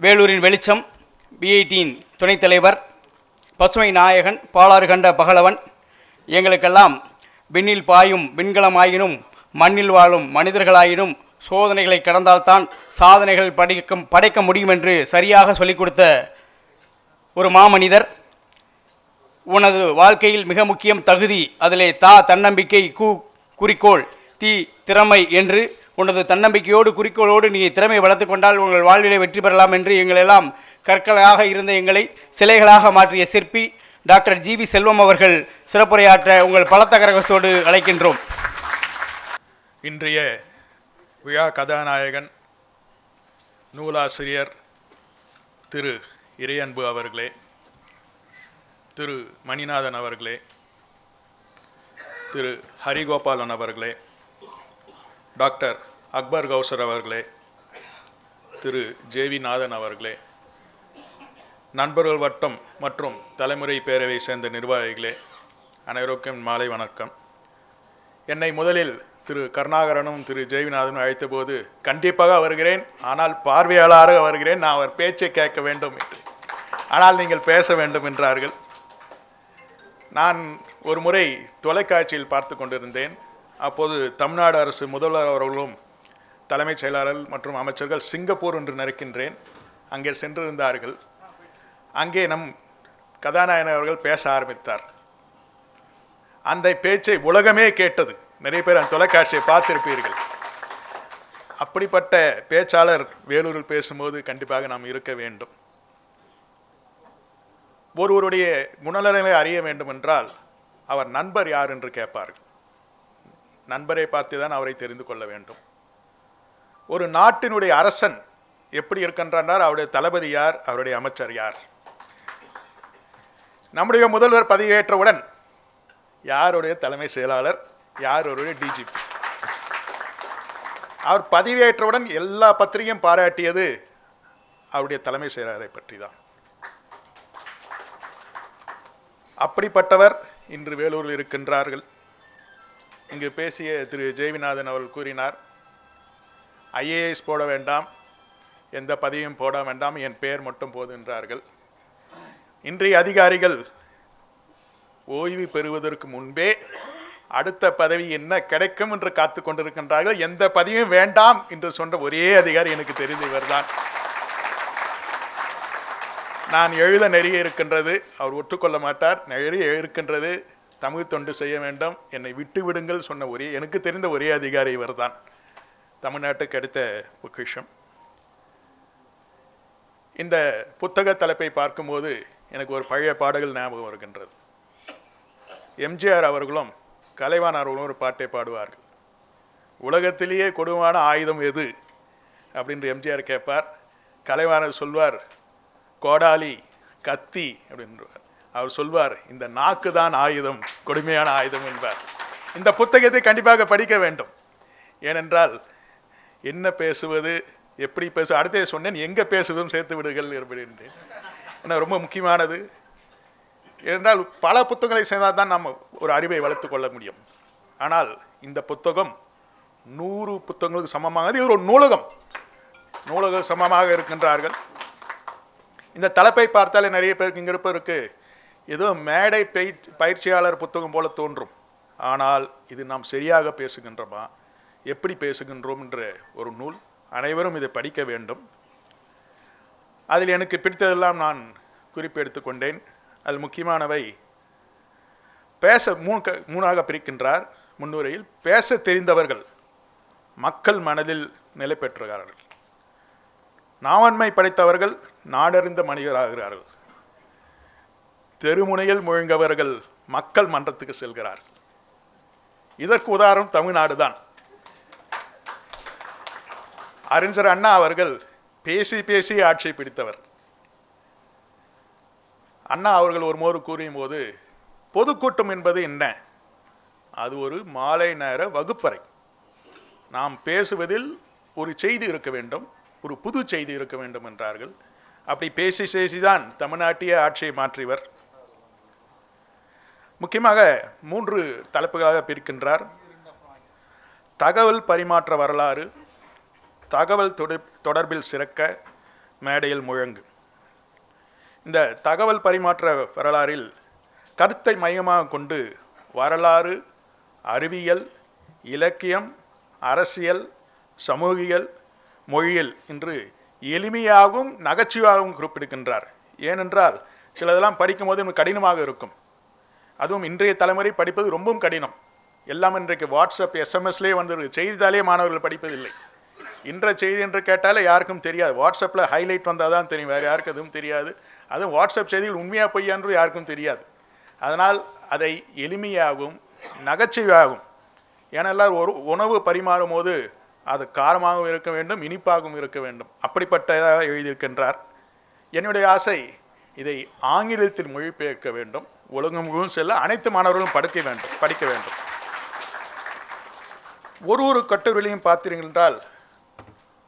வேலூரின் வெளிச்சம், பிஐடியின் துணைத் தலைவர், பசுமை நாயகன், பாலாறு கண்ட பகலவன், எங்களுக்கெல்லாம் விண்ணில் பாயும் விண்கலமாயினும் மண்ணில் வாழும் மனிதர்களாயினும் சோதனைகளை கடந்தால்தான் சாதனைகள் படைக்க முடியும் என்று சரியாக சொல்லிக் கொடுத்த ஒரு மாமனிதர். உனது வாழ்க்கையில் மிக முக்கியம் தகுதி, அதிலே தன்னம்பிக்கை, குறிக்கோள், திறமை என்று உனது தன்னம்பிக்கையோடு குறிக்கோளோடு நீ திறமை வளர்த்து கொண்டால் உங்கள் வாழ்விலை வெற்றி பெறலாம் என்று எங்களெல்லாம் கற்களாக இருந்த எங்களை சிலைகளாக மாற்றிய சிற்பி டாக்டர் ஜிவி செல்வம் அவர்கள் சிறப்புரையாற்ற உங்கள் பலத்த கரகத்தோடு அழைக்கின்றோம். இன்றைய விழா கதாநாயகன் நூலாசிரியர் திரு இறையன்பு அவர்களே, திரு மணிநாதன் அவர்களே, திரு ஹரிகோபாலன் அவர்களே, டாக்டர் அக்பர் கௌசர் அவர்களே, திரு ஜேவி நாதன் அவர்களே, நண்பர்கள் வட்டம் மற்றும் தலைமுறை பேரவை சேர்ந்த நிர்வாகிகளே, அனைவருக்கும் மாலை வணக்கம். என்னை முதலில் திரு கருணாகரனும் திரு ஜெய்விநாதனும் அழைத்தபோது கண்டிப்பாக வருகிறேன், ஆனால் பார்வையாளராக வருகிறேன், நான் அவர் பேச்சை கேட்க வேண்டும் என்று, ஆனால் நீங்கள் பேச வேண்டும் என்றார்கள். நான் ஒரு முறை தொலைக்காட்சியில் பார்த்து கொண்டிருந்தேன். அப்போது தமிழ்நாடு அரசு முதல்வர் அவர்களும் தலைமைச் செயலாளர் மற்றும் அமைச்சர்கள் சிங்கப்பூர் என்று நினைக்கின்றேன் அங்கே சென்றிருந்தார்கள். அங்கே நம் கதாநாயகன் அவர்கள் பேச ஆரம்பித்தார். அந்த பேச்சை உலகமே கேட்டது. நிறைய பேர் அந்த தொலைக்காட்சியை பார்த்திருப்பீர்கள். அப்படிப்பட்ட பேச்சாளர் வேலூரில் பேசும்போது கண்டிப்பாக நாம் இருக்க வேண்டும். ஒருவருடைய குணநலனை அறிய வேண்டும் என்றால் அவர் நண்பர் யார் என்று கேட்பார்கள். நண்பரை பார்த்து தான் அவரை தெரிந்து கொள்ள வேண்டும். ஒரு நாட்டினுடைய அரசன் எப்படி இருக்கின்றார், அவருடைய தளபதி யார், அவருடைய அமைச்சர் யார். நம்முடைய முதல்வர் பதவியேற்றவுடன் யாருடைய தலைமை செயலாளர், யாருடைய டிஜிபி. அவர் பதவியேற்றவுடன் எல்லா பத்திரிகையும் பாராட்டியது அவருடைய தலைமை செயலாளரை பற்றி தான். அப்படிப்பட்டவர் இன்று வேலூரில் இருக்கின்றார்கள். இங்கு பேசிய திரு ஜெய்விநாதன் அவர்கள் கூறினார், ஐஏஎஸ் போட வேண்டாம், எந்த பதவியும் போட வேண்டாம், என் பெயர் மட்டும் போதுன்றார்கள். இன்றைய அதிகாரிகள் ஓய்வு பெறுவதற்கு முன்பே அடுத்த பதவி என்ன கிடைக்கும் என்று காத்து கொண்டிருக்கின்றார்கள். எந்த பதவியும் வேண்டாம் என்று சொன்ன ஒரே அதிகாரி எனக்கு தெரிந்தவர் தான். நான் எழுத நிறைய இருக்கின்றது, அவர் ஒட்டுக்கொள்ள மாட்டார், நிறைய இருக்கின்றது, தமிழ் தொண்டு செய்ய வேண்டும், என்னை விட்டு விடுங்கள் சொன்ன எனக்கு தெரிந்த ஒரே அதிகாரி இவர் தான். தமிழ்நாட்டுக்கு அடுத்த பொக்கிஷம். இந்த புத்தக தலைப்பை பார்க்கும்போது எனக்கு ஒரு பழைய பாடல்கள் ஞாபகம் வருகின்றது. எம்ஜிஆர் அவர்களும் கலைவாணர் அவர்களும் ஒரு பாட்டை பாடுவார்கள். உலகத்திலேயே கொடுமையான ஆயுதம் எது அப்படின்ற எம்ஜிஆர் கேட்பார். கலைவாணர் சொல்வார் கோடாலி, கத்தி அப்படின்றார். அவர் சொல்வார் இந்த நாக்கு தான் ஆயுதம், கொடுமையான ஆயுதம் என்பார். இந்த புத்தகத்தை கண்டிப்பாக படிக்க வேண்டும். ஏனென்றால் என்ன பேசுவது, எப்படி பேசு, அடுத்தே சொன்னேன் எங்கே பேசுவதும் சேர்த்து விடுகள் அப்படின்றேன். ஏன்னா ரொம்ப முக்கியமானது. ஏனென்றால் பல புத்தகங்களை சேர்ந்தால் தான் நம்ம ஒரு அறிவை வளர்த்து கொள்ள முடியும். ஆனால் இந்த புத்தகம் 100 புத்தகங்களுக்கு சமமாக, இது ஒரு நூலகம் சமமாக இருக்கின்றார்கள். இந்த தலைப்பை பார்த்தாலே நிறைய பேருக்கு இங்கே இருப்பதற்கு ஏதோ மேடை பயிற்சியாளர் புத்தகம் போல தோன்றும். ஆனால் இது நாம் சரியாக பேசுகின்றோமா, எப்படி பேசுகின்றோம் என்ற ஒரு நூல். அனைவரும் இதை படிக்க வேண்டும். அதில் எனக்கு பிடித்ததெல்லாம் நான் குறிப்பு எடுத்துக்கொண்டேன். அதில் முக்கியமானவை மூணாக பிரிக்கின்றார் முன்னுரையில். பேச தெரிந்தவர்கள் மக்கள் மனதில் நிலை பெற்றுகிறார்கள். நாவன்மை படைத்தவர்கள் நாடறிந்த மனிதராகிறார்கள். தெருமுனையில் முழங்கவர்கள் மக்கள் மன்றத்துக்கு செல்கிறார்கள். இதற்கு உதாரணம் தமிழ்நாடு தான். அறிஞர் அண்ணா அவர்கள் பேசி பேசி ஆட்சி பிடித்தவர். அண்ணா அவர்கள் ஒரு முறை கூறியும் போது, பொதுக்கூட்டம் என்பது என்ன, அது ஒரு மாலை நேர வகுப்பறை. நாம் பேசுவதில் ஒரு செய்தி இருக்க வேண்டும், ஒரு புது செய்தி இருக்க வேண்டும் என்றார்கள். அப்படி பேசி பேசிதான் தமிழ்நாட்டிய ஆட்சியை மாற்றியவர். முக்கியமாக 3 தலைப்புகளாக பிரிக்கின்றார். தகவல் பரிமாற்ற வரலாறு, தகவல் தொடர்பில் சிறக்க, மேடையில் முழங்கு. இந்த தகவல் பரிமாற்ற வரலாறில் கருத்தை மையமாக கொண்டு வரலாறு, அறிவியல், இலக்கியம், அரசியல், சமூகியல், மொழியியல் என்று எளிமையாகவும் நகைச்சுவையாகவும் குறிப்பிடுகின்றார். ஏனென்றால் சிலதெல்லாம் படிக்கும் போது இன்னும் கடினமாக இருக்கும். அதுவும் இன்றைய தலைமுறை படிப்பது ரொம்பவும் கடினம். எல்லாம் இன்றைக்கு வாட்ஸ்அப், எஸ்எம்எஸ்லேயே வந்துருக்கு. செய்தித்தாலே மாணவர்கள் படிப்பதில்லை. இன்றைய செய்தி என்று கேட்டாலே யாருக்கும் தெரியாது. வாட்ஸ்அப்பில் ஹைலைட் வந்தால் தான் தெரியும், வேறு யாருக்கும் எதுவும் தெரியாது. அதுவும் வாட்ஸ்அப் செய்திகள் உண்மையாக பொய்யா என்று யாருக்கும் தெரியாது. அதனால் அதை எளிமையாகவும் நகைச்சுவையாகவும், ஏனெல்லாம் ஒரு உணவு பரிமாறும் போது அது காரமாகவும் இருக்க வேண்டும், இனிப்பாகவும் இருக்க வேண்டும், அப்படிப்பட்டதாக எழுதியிருக்கின்றார். என்னுடைய ஆசை இதை ஆங்கிலத்தில் மொழிபெயர்க்க வேண்டும். உலகமும் செல்ல அனைத்து மாணவர்களும் படிக்க வேண்டும். ஒரு கட்டுரையிலையும் பார்த்தீர்கள் என்றால்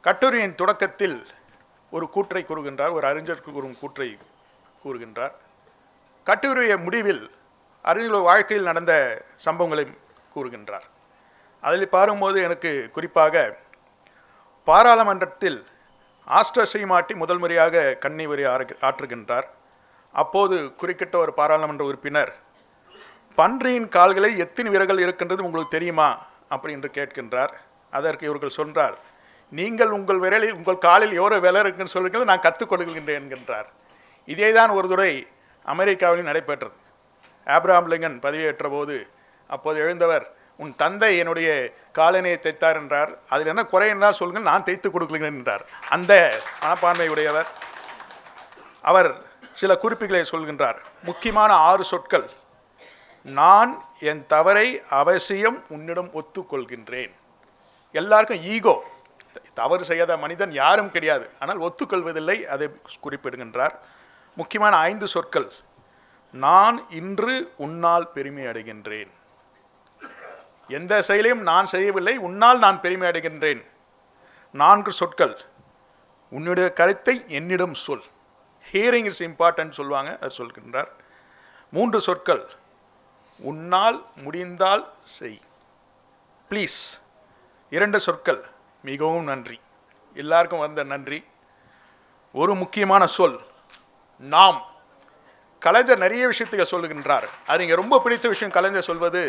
கட்டுரையின் தொடக்கத்தில் ஒரு கூற்றை கூறுகின்றார், ஒரு அறிஞர் கூறும் கூற்றை கூறுகின்றார். கட்டுரைய முடிவில் அறிஞர் வாழ்க்கையில் நடந்த சம்பவங்களை கூறுகின்றார். அதில் பாரும்போது எனக்கு குறிப்பாக பாராளுமன்றத்தில் ஆஸ்டர் சீமாட்டி முதல் முறையாக கன்னி உரை ஆற்றுகின்றார். அப்போது குறுக்கிட்ட ஒரு பாராளுமன்ற உறுப்பினர், பன்றியின் கால்களை எத்தனை விரல்கள் இருக்கின்றது உங்களுக்கு தெரியுமா அப்படி என்று கேட்கின்றார். அதற்கு இவர்கள் சொல்றார், நீங்கள் உங்கள் காலில் எவ்வளோ விலை இருக்குன்னு சொல்லுங்கள், நான் கற்றுக்கொள்கின்றேன் என்கின்றார். இதேதான் ஒரு துறை அமெரிக்காவில் நடைபெற்றது. ஆப்ரஹாம் லிங்கன் பதவியேற்ற போது அப்போது எழுந்தவர், உன் தந்தை என்னுடைய காலணியை தைத்தார் என்றார். அதில் என்ன குறை என்றால் சொல்லுங்கள், நான் தைத்து கொடுக்கிறேன் என்றார். அந்த மனப்பான்மை உடையவர். அவர் சில குறிப்புகளை சொல்கின்றார். முக்கியமான 6 சொற்கள். நான் என் தவறை அவசியம் உன்னிடம் ஒத்துக்கொள்கின்றேன். எல்லாருக்கும் ஈகோ, தவறு செய்யாத மனிதன் யாரும் கிடையாது, ஆனால் ஒத்துக்கொள்வதில்லை, அதை குறிப்பிடுகின்றார். முக்கியமான 5 சொற்கள். நான் இன்று உன்னால் பெருமை அடைகின்றேன். எந்த செயலையும் நான் செய்யவில்லை, உன்னால் நான் பெருமை அடைகின்றேன். 4 சொற்கள். உன்னுடைய கருத்தை என்னிடம் சொல். ஹியரிங் இஸ் இம்பார்ட்டன்ட் சொல்லுவாங்க, அது சொல்கின்றார். 3 சொற்கள். உன்னால் முடிந்தால் செய், ப்ளீஸ். 2 சொற்கள். மிகவும் நன்றி. எல்லாருக்கும் வந்த நன்றி. ஒரு முக்கியமான சொல், நாம். கலைஞர் நிறைய விஷயத்துக்கு சொல்லுகின்றார். அது இங்கே ரொம்ப பிடித்த விஷயம். கலைஞர் சொல்வது,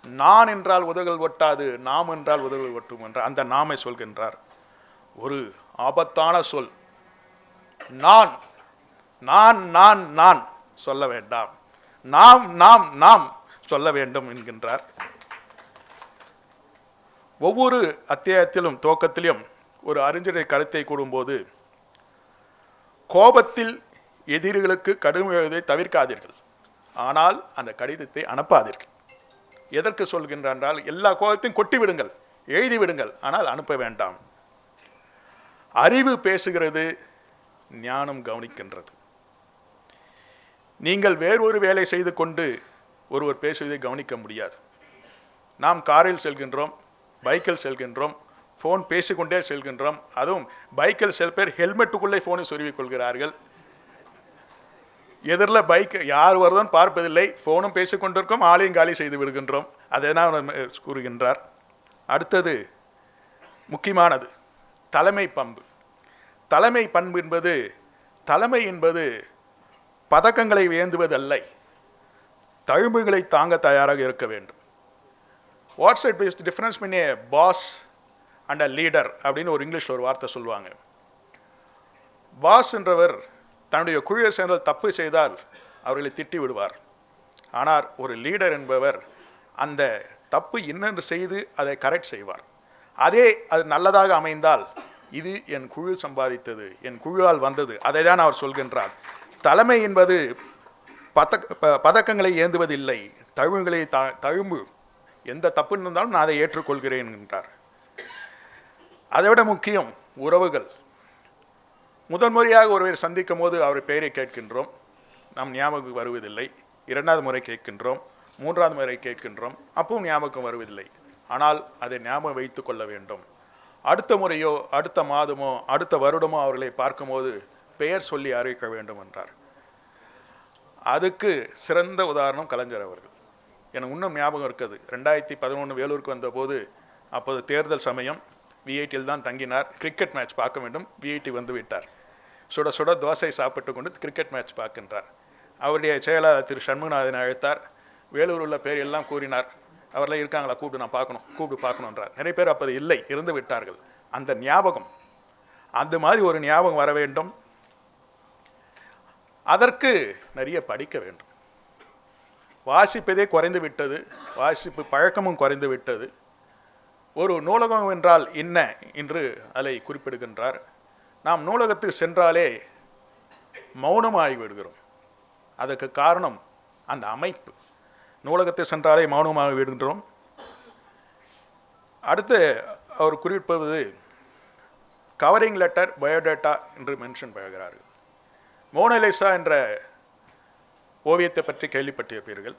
நான் என்றால் உதகல் ஒட்டாது, நாம் என்றால் உதகல் ஒட்டும் என்ற அந்த நாமை சொல்கின்றார். ஒரு ஆபத்தான சொல், நான். நான் நான் நான் சொல்ல வேண்டாம், நாம் நாம் நாம் சொல்ல வேண்டும் என்கின்றார். ஒவ்வொரு அத்தியாயத்திலும் துவக்கத்திலும் ஒரு அறிஞரை கருத்தை கூறும்போது, கோபத்தில் எதிரிகளுக்கு கடும் எழுதை தவிர்க்காதீர்கள், ஆனால் அந்த கடிதத்தை அனுப்பாதீர்கள். எதற்கு சொல்கின்றார் என்றால், எல்லா கோபத்தையும் கொட்டி விடுங்கள், எழுதி விடுங்கள், ஆனால் அனுப்ப வேண்டாம். அறிவு பேசுகிறது, ஞானம் கவனிக்கின்றது. நீங்கள் வேறொரு வேலை செய்து கொண்டு ஒருவர் பேசுவதை கவனிக்க முடியாது. நாம் காரில் செல்கின்றோம், பைக்கில் செல்கின்றோம், ஃபோன் பேசிக்கொண்டே செல்கின்றோம். அதுவும் பைக்கில் சில பேர் ஹெல்மெட்டுக்குள்ளே ஃபோனை சொருவிக் கொள்கிறார்கள். எதிரில் பைக் யார் வருதோன்னு பார்ப்பதில்லை, ஃபோனும் பேசிக்கொண்டிருக்கோம், ஆளையும் காலி செய்து விடுகின்றோம். அதை தான் கூறுகின்றார். அடுத்தது முக்கியமானது, தலைமை பண்பு. தலைமை பண்பு என்பது, தலைமை என்பது பதக்கங்களை வேந்துவதல்ல, தழும்புகளை தாங்க தயாராக இருக்க வேண்டும். What's it is difference between a boss and a leader அப்படின்னு ஒரு இங்கிலீஷில் ஒரு வார்த்தை சொல்லுவாங்க. பாஸ் என்றவர் தன்னுடைய குழுவை சேர்ந்த தப்பு செய்தால் அவர்களை திட்டி விடுவார். ஆனால் ஒரு லீடர் என்பவர் அந்த தப்பு என்னென்று செய்து அதை கரெக்ட் செய்வார். அது நல்லதாக அமைந்தால், இது என் குழு சம்பாதித்தது, என் குழுவால் வந்தது, அதை தான் அவர் சொல்கின்றார். தலைமை என்பது பதக்கங்களை ஏந்துவதில்லை, தழும்புகளை தழும்பு எந்த தப்பு இருந்தாலும் நான் அதை ஏற்றுக்கொள்கிறேன் என்றார். அதைவிட முக்கியம் உறவுகள். முதல் முறையாக ஒருவரை சந்திக்கும் போது அவர் பெயரை கேட்கின்றோம், நாம் ஞாபகம் வருவதில்லை. 2வது முறை கேட்கின்றோம், 3வது முறை கேட்கின்றோம், அப்பவும் ஞாபகம் வருவதில்லை. ஆனால் அதை ஞாபகம் வைத்து கொள்ள வேண்டும். அடுத்த முறையோ அடுத்த மாதமோ அடுத்த வருடமோ அவர்களை பார்க்கும்போது பெயர் சொல்லி அறிவிக்க வேண்டும் என்றார். அதுக்கு சிறந்த உதாரணம் கலைஞர் அவர்கள். எனக்கு இன்னும் ஞாபகம் இருக்குது, 2011 வேலூருக்கு வந்தபோது, அப்போது தேர்தல் சமயம், விஐடியில் தான் தங்கினார். கிரிக்கெட் மேட்ச் பார்க்க வேண்டும், விஐடி வந்து விட்டார். சுட சுட தோசை சாப்பிட்டு கொண்டு கிரிக்கெட் மேட்ச் பார்க்கின்றார். அவருடைய செயலாளர் திரு சண்முகநாதனை அழைத்தார். வேலூர் உள்ள பேர் எல்லாம் கூறினார். அவரெல்லாம் இருக்காங்களா, கூப்பிட்டு நான் பார்க்கணும், கூப்பிட்டு பார்க்கணுன்றார். நிறைய பேர் அப்போது இல்லை, இருந்து விட்டார்கள். அந்த ஞாபகம், அந்த மாதிரி ஒரு ஞாபகம் வர வேண்டும். அதற்கு நிறைய படிக்க வேண்டும். வாசிப்பதே குறைந்து விட்டது, வாசிப்பு பழக்கமும் குறைந்து விட்டது. ஒரு நூலகம் என்றால் என்ன என்று அதை குறிப்பிடுகின்றார். நாம் நூலகத்துக்கு சென்றாலே மௌனமாகி விடுகிறோம். அதற்கு காரணம் அந்த அமைப்பு. நூலகத்தை சென்றாலே மௌனமாக விடுகின்றோம். அடுத்து அவர் குறிப்பிடுவது கவரிங் லெட்டர், பயோடேட்டா என்று மென்ஷன் பண்ணுகிறார்கள். மோனலிசா என்ற ஓவியத்தை பற்றி கேள்விப்பட்டிருப்பீர்கள்.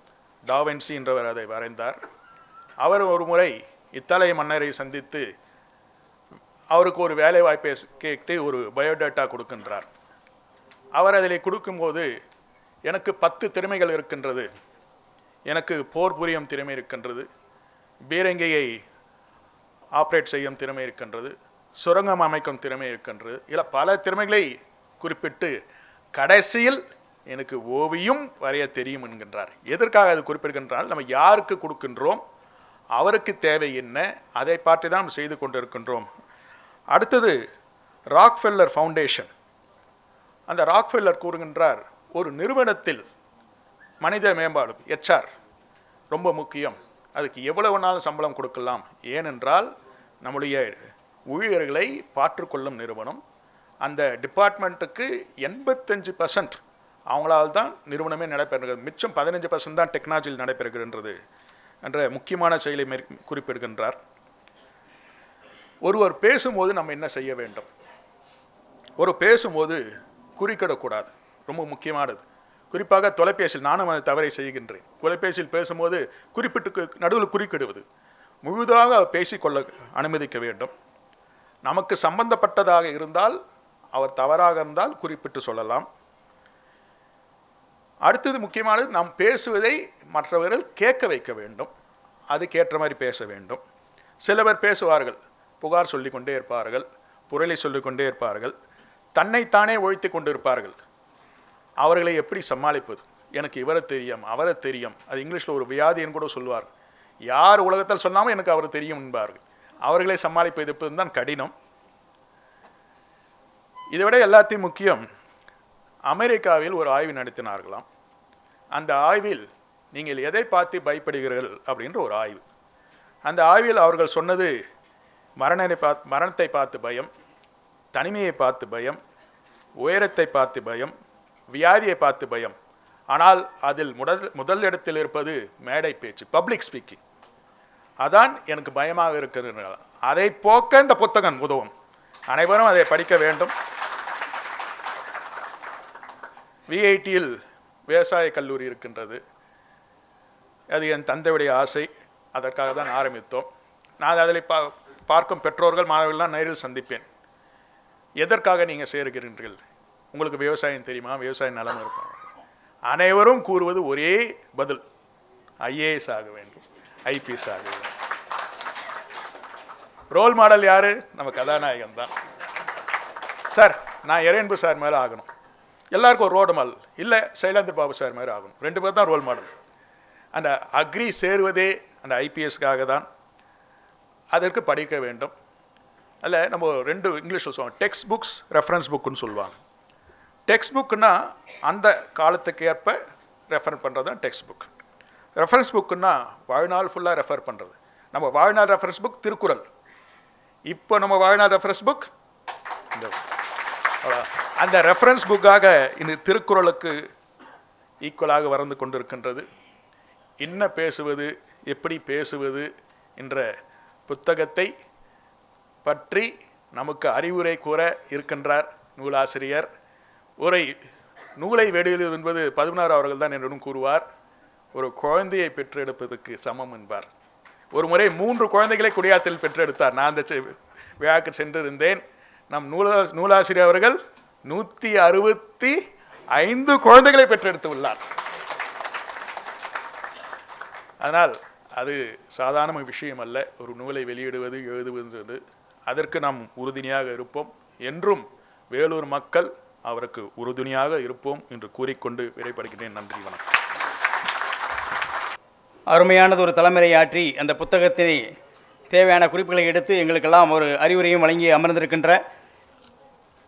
டாவின்சி என்றவர் அதை வரைந்தார். அவர் ஒரு முறை இத்தாலிய மன்னரை சந்தித்து அவருக்கு ஒரு வேலை வாய்ப்பை கேட்டு ஒரு பயோடேட்டா கொடுக்கின்றார். அவர் அதில் கொடுக்கும்போது, எனக்கு 10 திறமைகள் இருக்கின்றது, எனக்கு போர் புரியும் திறமை இருக்கின்றது, பீரங்கியை ஆப்ரேட் செய்யும் திறமை இருக்கின்றது, சுரங்கம் அமைக்கும் திறமை இருக்கின்றது, இல்லை பல திறமைகளை குறிப்பிட்டு கடைசியில் எனக்கு ஓவியம் வரைய தெரியும் என்கின்றார். எதற்காக அது குறிப்பிடுகின்றால், நம்ம யாருக்கு கொடுக்கின்றோம், அவருக்கு தேவை என்ன, அதை பார்த்து தான் செய்து கொண்டிருக்கின்றோம். அடுத்தது ராக்ஃபெல்லர் ஃபவுண்டேஷன். அந்த ராக்ஃபெல்லர் கூறுகின்றார், ஒரு நிறுவனத்தில் மனித மேம்பாடு HR ரொம்ப முக்கியம். அதுக்கு எவ்வளவு நாள் சம்பளம் கொடுக்கலாம், ஏனென்றால் நம்முடைய ஊழியர்களை பார்த்துக்கொள்ளும் நிறுவனம். அந்த டிபார்ட்மெண்ட்டுக்கு 85% அவங்களால் தான் நிறுவனமே நடைபெறுகிறது. மிச்சம் 15% தான் டெக்னாலஜியில் நடைபெறுகின்றது என்ற முக்கியமான செயலை குறிப்பிடுகின்றார். ஒருவர் பேசும்போது நம்ம என்ன செய்ய வேண்டும்? ஒரு பேசும்போது குறிக்கிடக்கூடாது, ரொம்ப முக்கியமானது. குறிப்பாக தொலைபேசியில் நானும் அந்த தவறை செய்கின்றேன். தொலைபேசியில் பேசும்போது குறிப்பிட்டு நடுவில் குறுக்கிடுவது. முழுதாக பேசிக்கொள்ள அனுமதிக்க வேண்டும். நமக்கு சம்பந்தப்பட்டதாக இருந்தால், அவர் தவறாக இருந்தால் குறிப்பிட்டு சொல்லலாம். அடுத்தது முக்கியமானது, நாம் பேசுவதை மற்றவர்கள் கேட்க வைக்க வேண்டும். அதுக்கேற்ற மாதிரி பேச வேண்டும். சிலவர் பேசுவார்கள், புகார் சொல்லிக்கொண்டே இருப்பார்கள், புரளி சொல்லிக்கொண்டே இருப்பார்கள், தன்னைத்தானே ஒழித்து கொண்டு இருப்பார்கள். அவர்களை எப்படி சமாளிப்பது? எனக்கு இவரை தெரியும், அவரை தெரியும். அது இங்கிலீஷில் ஒரு வியாதின்னு கூட சொல்லுவார். யார் உலகத்தில் சொன்னாமல் எனக்கு அவர் தெரியும் என்பார்கள். அவர்களை சமாளிப்பது தான் கடினம். இதை விட எல்லாத்தையும் முக்கியம், அமெரிக்காவில் ஒரு ஆய்வு நடத்தினார்களாம். அந்த ஆய்வில் நீங்கள் எதை பார்த்து பயப்படுகிறீர்கள் அப்படின்ற ஒரு ஆய்வு. அந்த ஆய்வில் அவர்கள் சொன்னது, மரணத்தை பார்த்து பயம், தனிமையை பார்த்து பயம், உயரத்தை பார்த்து பயம், வியாதியை பார்த்து பயம். ஆனால் அதில் முதல் இடத்தில் இருப்பது மேடை பேச்சு, பப்ளிக் ஸ்பீக்கிங். அதான் எனக்கு பயமாக இருக்கிறது. அதை போக்க இந்த புத்தகம் உதவும். அனைவரும் அதை படிக்க வேண்டும். VITயில் விவசாய கல்லூரி இருக்கின்றது. அது என் தந்தையுடைய ஆசை. அதற்காக தான் ஆரம்பித்தோம். நான் அதில் பார்க்கும் பெற்றோர்கள், மாணவர்கள்லாம் நேரில் சந்திப்பேன். எதற்காக நீங்கள் சேர்கிறீர்கள்? உங்களுக்கு விவசாயம் தெரியுமா? விவசாய நலம் இருப்பாங்க. அனைவரும் கூறுவது ஒரே பதில், IAS ஆக வேண்டும், IPS ஆக வேண்டும். ரோல் மாடல் யாரு? நம்ம கதாநாயகன் தான். சார், நான் இறையன்பு சார் மேலே ஆகணும். எல்லாருக்கும் ஒரு ரோல் மாடல் இல்லை, சைலேந்திர பாபு சார் மாதிரி ஆகணும். 2 பேர் தான் ரோல் மாடல். அந்த அக்ரி சேருவதே அந்த IPSக்காக தான். அதற்கு படிக்க வேண்டும். அதில் நம்ம 2 இங்கிலீஷில் சொல்லுவாங்க, டெக்ஸ்ட் புக்ஸ், ரெஃபரன்ஸ் புக்குன்னு சொல்லுவாங்க. டெக்ஸ்ட் புக்குன்னா அந்த காலத்துக்கு ஏற்ப ரெஃபர் பண்ணுறது தான் டெக்ஸ்ட் புக். ரெஃபரன்ஸ் புக்குன்னா வாழ்நாள் ஃபுல்லாக ரெஃபர் பண்ணுறது. நம்ம வாழ்நாள் ரெஃபரன்ஸ் புக் திருக்குறள். இப்போ நம்ம வாழ்நாள் ரெஃபரன்ஸ் புக் அந்த ரெஃபரன்ஸ் புக்காக இந்த திருக்குறளுக்கு ஈக்குவலாக வளர்ந்து கொண்டிருக்கின்றது. என்ன பேசுவது, எப்படி பேசுவது என்ற புத்தகத்தை பற்றி நமக்கு அறிவுரை கூற இருக்கின்றார் நூலாசிரியர். நூலை வெளியிடுவது என்பது 16 அவர்கள் தான் என்னிடம் கூறுவார். ஒரு குழந்தையை பெற்றெடுப்பதற்கு சமம் என்பார். ஒரு முறை 3 குழந்தைகளை குடியாத்தில் பெற்றெடுத்தார். நான் அந்த விழாக்கு சென்றிருந்தேன். நம் நூலாசிரியர் அவர்கள் 165 குழந்தைகளை பெற்றெடுத்து உள்ளார். அதனால் அது சாதாரண விஷயம் அல்ல, ஒரு நூலை வெளியிடுவது, எழுதுவது. அதற்கு நாம் உறுதுணையாக இருப்போம். என்றும் வேலூர் மக்கள் அவருக்கு உறுதுணையாக இருப்போம் என்று கூறிக்கொண்டு விடைபெறுகிறேன். நன்றி, வணக்கம். அருமையானது ஒரு தலைமுறை ஆற்றி அந்த புத்தகத்தை தேவையான குறிப்புகளை எடுத்து எங்களுக்கெல்லாம் ஒரு அறிவுரையும் வழங்கி அமர்ந்திருக்கின்ற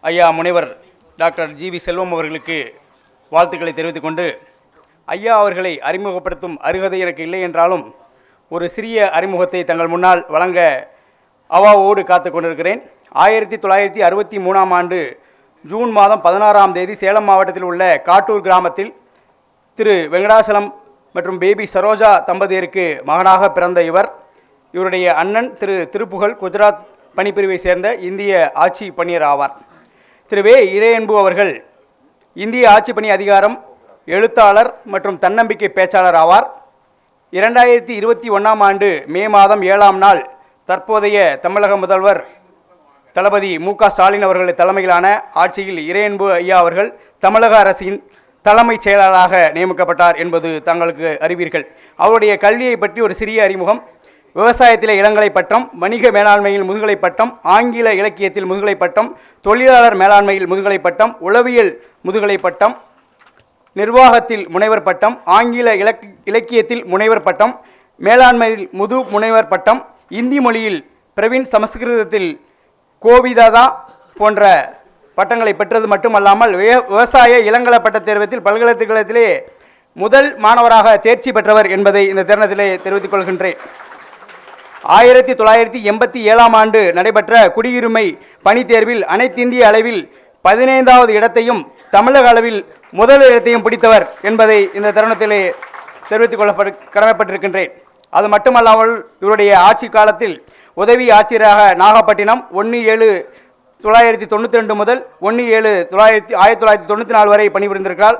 ஐயா முனைவர் டாக்டர் ஜி.வி. செல்வம் அவர்களுக்கு வாழ்த்துக்களை தெரிவித்துக் கொண்டு, ஐயா அவர்களை அறிமுகப்படுத்தும் அருகதை எனக்கு இல்லை என்றாலும் ஒரு சிறிய அறிமுகத்தை தங்கள் முன்னால் வழங்க அவாவோடு காத்து கொண்டிருக்கிறேன். 1963ஆம் ஆண்டு ஜூன் மாதம் 16ஆம் தேதி சேலம் மாவட்டத்தில் உள்ள காட்டூர் கிராமத்தில் திரு வெங்கடாசலம் மற்றும் பேபி சரோஜா தம்பதியருக்கு மகனாக பிறந்த இவருடைய அண்ணன் திரு திருப்புகழ் குஜராத் பணிப்பிரிவை சேர்ந்த இந்திய ஆட்சி பணியர் ஆவார். திரு வே. இறையன்பு அவர்கள் இந்திய ஆட்சி பணி அதிகாரம், எழுத்தாளர் மற்றும் தன்னம்பிக்கை பேச்சாளர் ஆவார். 2021ஆம் ஆண்டு மே மாதம் 7ஆம் நாள் தற்போதைய தமிழக முதல்வர் தளபதி மு.க. ஸ்டாலின் அவர்கள் தலைமையிலான ஆட்சியில் இறையன்பு ஐயா அவர்கள் தமிழக அரசின் தலைமைச் செயலாளராக நியமிக்கப்பட்டார் என்பது தங்களுக்கு அறிவீர்கள். அவருடைய கல்வியை பற்றி ஒரு சிறிய அறிமுகம். விவசாயத்திலே இளங்கலை பட்டம், வணிக மேலாண்மையில் முதுகலை பட்டம், ஆங்கில இலக்கியத்தில் முதுகலை பட்டம், தொழிலாளர் மேலாண்மையில் முதுகலை பட்டம், உளவியல் முதுகலை பட்டம், நிர்வாகத்தில் முனைவர் பட்டம், ஆங்கில இலக்கியத்தில் முனைவர் பட்டம், மேலாண்மையில் முனைவர் பட்டம், இந்தி மொழியில் பிரவீன், சமஸ்கிருதத்தில் கோவிதாதா போன்ற பட்டங்களை பெற்றது மட்டுமல்லாமல் விவசாய இளங்கல பட்ட தேர்வத்தில் பல்கலைக்கழகத்திலே முதல் மாணவராக தேர்ச்சி பெற்றவர் என்பதை இந்த தருணத்திலே தெரிவித்துக் கொள்கின்றேன். 1987ஆம் ஆண்டு நடைபெற்ற குடியுரிமை பணி தேர்வில் அனைத்திந்திய அளவில் 15வது இடத்தையும் தமிழக அளவில் முதல் இடத்தையும் பிடித்தவர் என்பதை இந்த தருணத்திலே தெரிவித்துக் கொள்ள கடமைப்பட்டிருக்கின்றேன். அது மட்டுமல்லாமல் இவருடைய ஆட்சி காலத்தில் உதவி ஆட்சியராக நாகப்பட்டினம் 1/7/1992 முதல் 1/7/1994 வரை பணிபுரிந்திருக்கிறார்.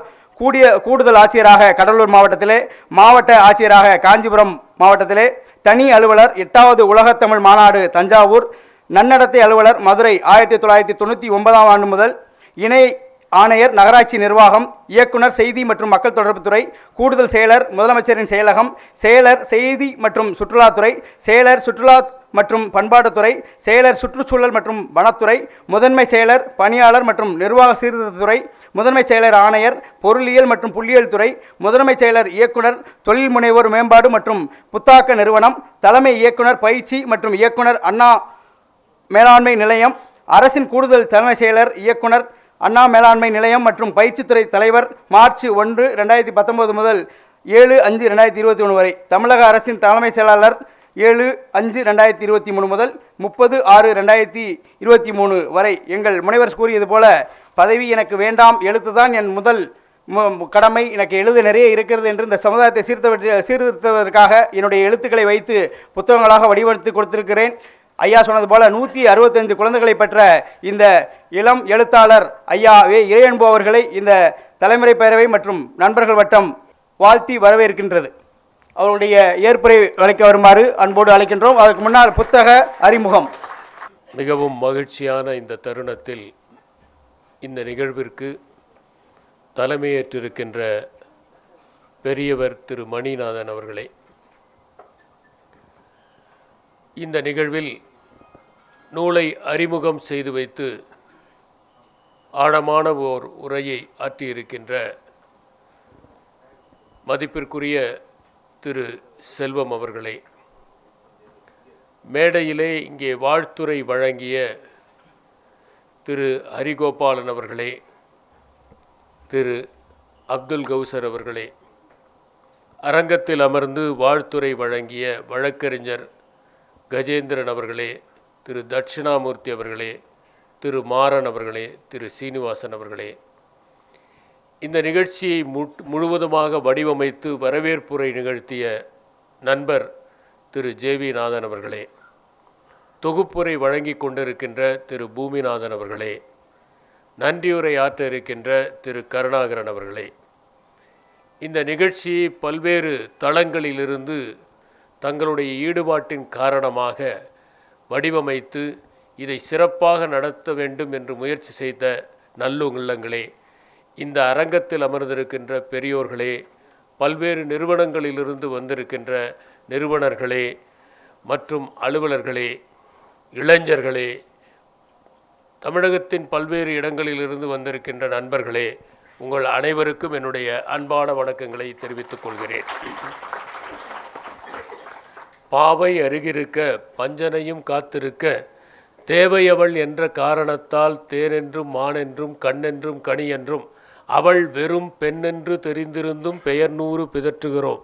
கூடுதல் ஆட்சியராக கடலூர் மாவட்டத்திலே, மாவட்ட ஆட்சியராக காஞ்சிபுரம் மாவட்டத்திலே, தனி அலுவலர் 8வது உலகத்தமிழ் மாநாடு தஞ்சாவூர், நன்னடத்தை அலுவலர் மதுரை 1999ஆம் ஆண்டு முதல், இணை ஆணையர் நகராட்சி நிர்வாகம், இயக்குனர் செய்தி மற்றும் மக்கள் தொடர்பு துறை, கூடுதல் செயலர் முதலமைச்சரின் செயலகம், செயலர் செய்தி மற்றும் சுற்றுலாத்துறை, செயலர் சுற்றுலா மற்றும் பண்பாட்டுத்துறை, செயலர் சுற்றுச்சூழல் மற்றும் வனத்துறை, முதன்மை செயலர் பணியாளர் மற்றும் நிர்வாக சீர்திருத்தத்துறை, முதன்மை செயலர் ஆணையர் பொருளியல் மற்றும் புள்ளியியல் துறை, முதன்மை செயலர் இயக்குனர் தொழில் முனைவோர் மேம்பாடு மற்றும் புத்தாக்க நிறுவனம், தலைமை இயக்குனர் பயிற்சி மற்றும் இயக்குனர் அண்ணா மேலாண்மை நிலையம், அரசின் கூடுதல் தலைமை செயலர் இயக்குனர் அண்ணா மேலாண்மை நிலையம் மற்றும் பயிற்சித்துறை தலைவர் மார்ச் 1, 2019 முதல் 7/5/2021 வரை, தமிழக அரசின் தலைமை செயலாளர் 7/5/2023 முதல் 30/6/2023 வரை. எங்கள் முனைவர் கூறியது போல, பதவி எனக்கு வேண்டாம், எழுத்துதான் என் முதல் கடமை, எனக்கு எழுத நிறைய இருக்கிறது என்று இந்த சமுதாயத்தை சீர்திருத்துவதற்காக என்னுடைய எழுத்துக்களை வைத்து புத்தகங்களாக வடிவமைத்து கொடுத்திருக்கிறேன். ஐயா சொன்னது போல 165 குழந்தைகளை பெற்ற இந்த இளம் எழுத்தாளர் ஐயா வே. இறையன்பு அவர்களை இந்த தலைமுறை பேரவை மற்றும் நண்பர்கள் வட்டம் வாழ்த்தி வரவேற்கின்றது. அவருடைய ஏற்புரை அளிக்க வருமாறு அன்போடு அழைக்கின்றோம். அதற்கு முன்னால் புத்தக அறிமுகம். மிகவும் மகிழ்ச்சியான இந்த தருணத்தில் இந்த நிகழ்விற்கு தலைமையேற்றிருக்கின்ற பெரியவர் திரு மணிநாதன் அவர்களே, இந்த நிகழ்வில் நூலை அறிமுகம் செய்து வைத்து ஆழமான ஓர் உரையை ஆற்றியிருக்கின்ற மதிப்பிற்குரிய திரு செல்வம் அவர்களே, மேடையிலே இங்கே வாழ்த்துரை வழங்கிய திரு ஹரிகோபாலன் அவர்களே, திரு அப்துல் கௌசர் அவர்களே, அரங்கத்தில் அமர்ந்து வாழ்த்துரை வழங்கிய வழக்கறிஞர் கஜேந்திரன் அவர்களே, திரு தட்சிணாமூர்த்தி அவர்களே, திரு மாறன் அவர்களே, திரு சீனிவாசன் அவர்களே, இந்த நிகழ்ச்சியை முழுவதுமாக வடிவமைத்து வரவேற்புரை நிகழ்த்திய நண்பர் திரு ஜே.வி. நாதன் அவர்களே, தொகுப்புரை வழங்கி கொண்டிருக்கின்ற திரு பூமிநாதன் அவர்களே, நன்றியுரை ஆற்ற இருக்கின்ற திரு கருணாகரன் அவர்களே, இந்த நிகழ்ச்சியை பல்வேறு தளங்களிலிருந்து தங்களுடைய ஈடுபாட்டின் காரணமாக வடிவமைத்து இதை சிறப்பாக நடத்த வேண்டும் என்று முயற்சி செய்த நல்லுள்ளங்களே, இந்த அரங்கத்தில் அமர்ந்திருக்கின்ற பெரியோர்களே, பல்வேறு நிறுவனங்களிலிருந்து வந்திருக்கின்ற நிறுவனர்களே மற்றும் அலுவலர்களே, இளைஞர்களே, தமிழகத்தின் பல்வேறு இடங்களிலிருந்து வந்திருக்கின்ற நண்பர்களே, உங்கள் அனைவருக்கும் என்னுடைய அன்பான வணக்கங்களை தெரிவித்துக் கொள்கிறேன். பாவை அருகிருக்க பஞ்சனையும் காத்திருக்க தேவையவள் என்ற காரணத்தால் தேனென்றும் மானென்றும் கண்ணென்றும் கனி என்றும் அவள் வெறும் பெண்ணென்று தெரிந்திருந்தும் பெயர் 100 பிதற்றுகிறோம்.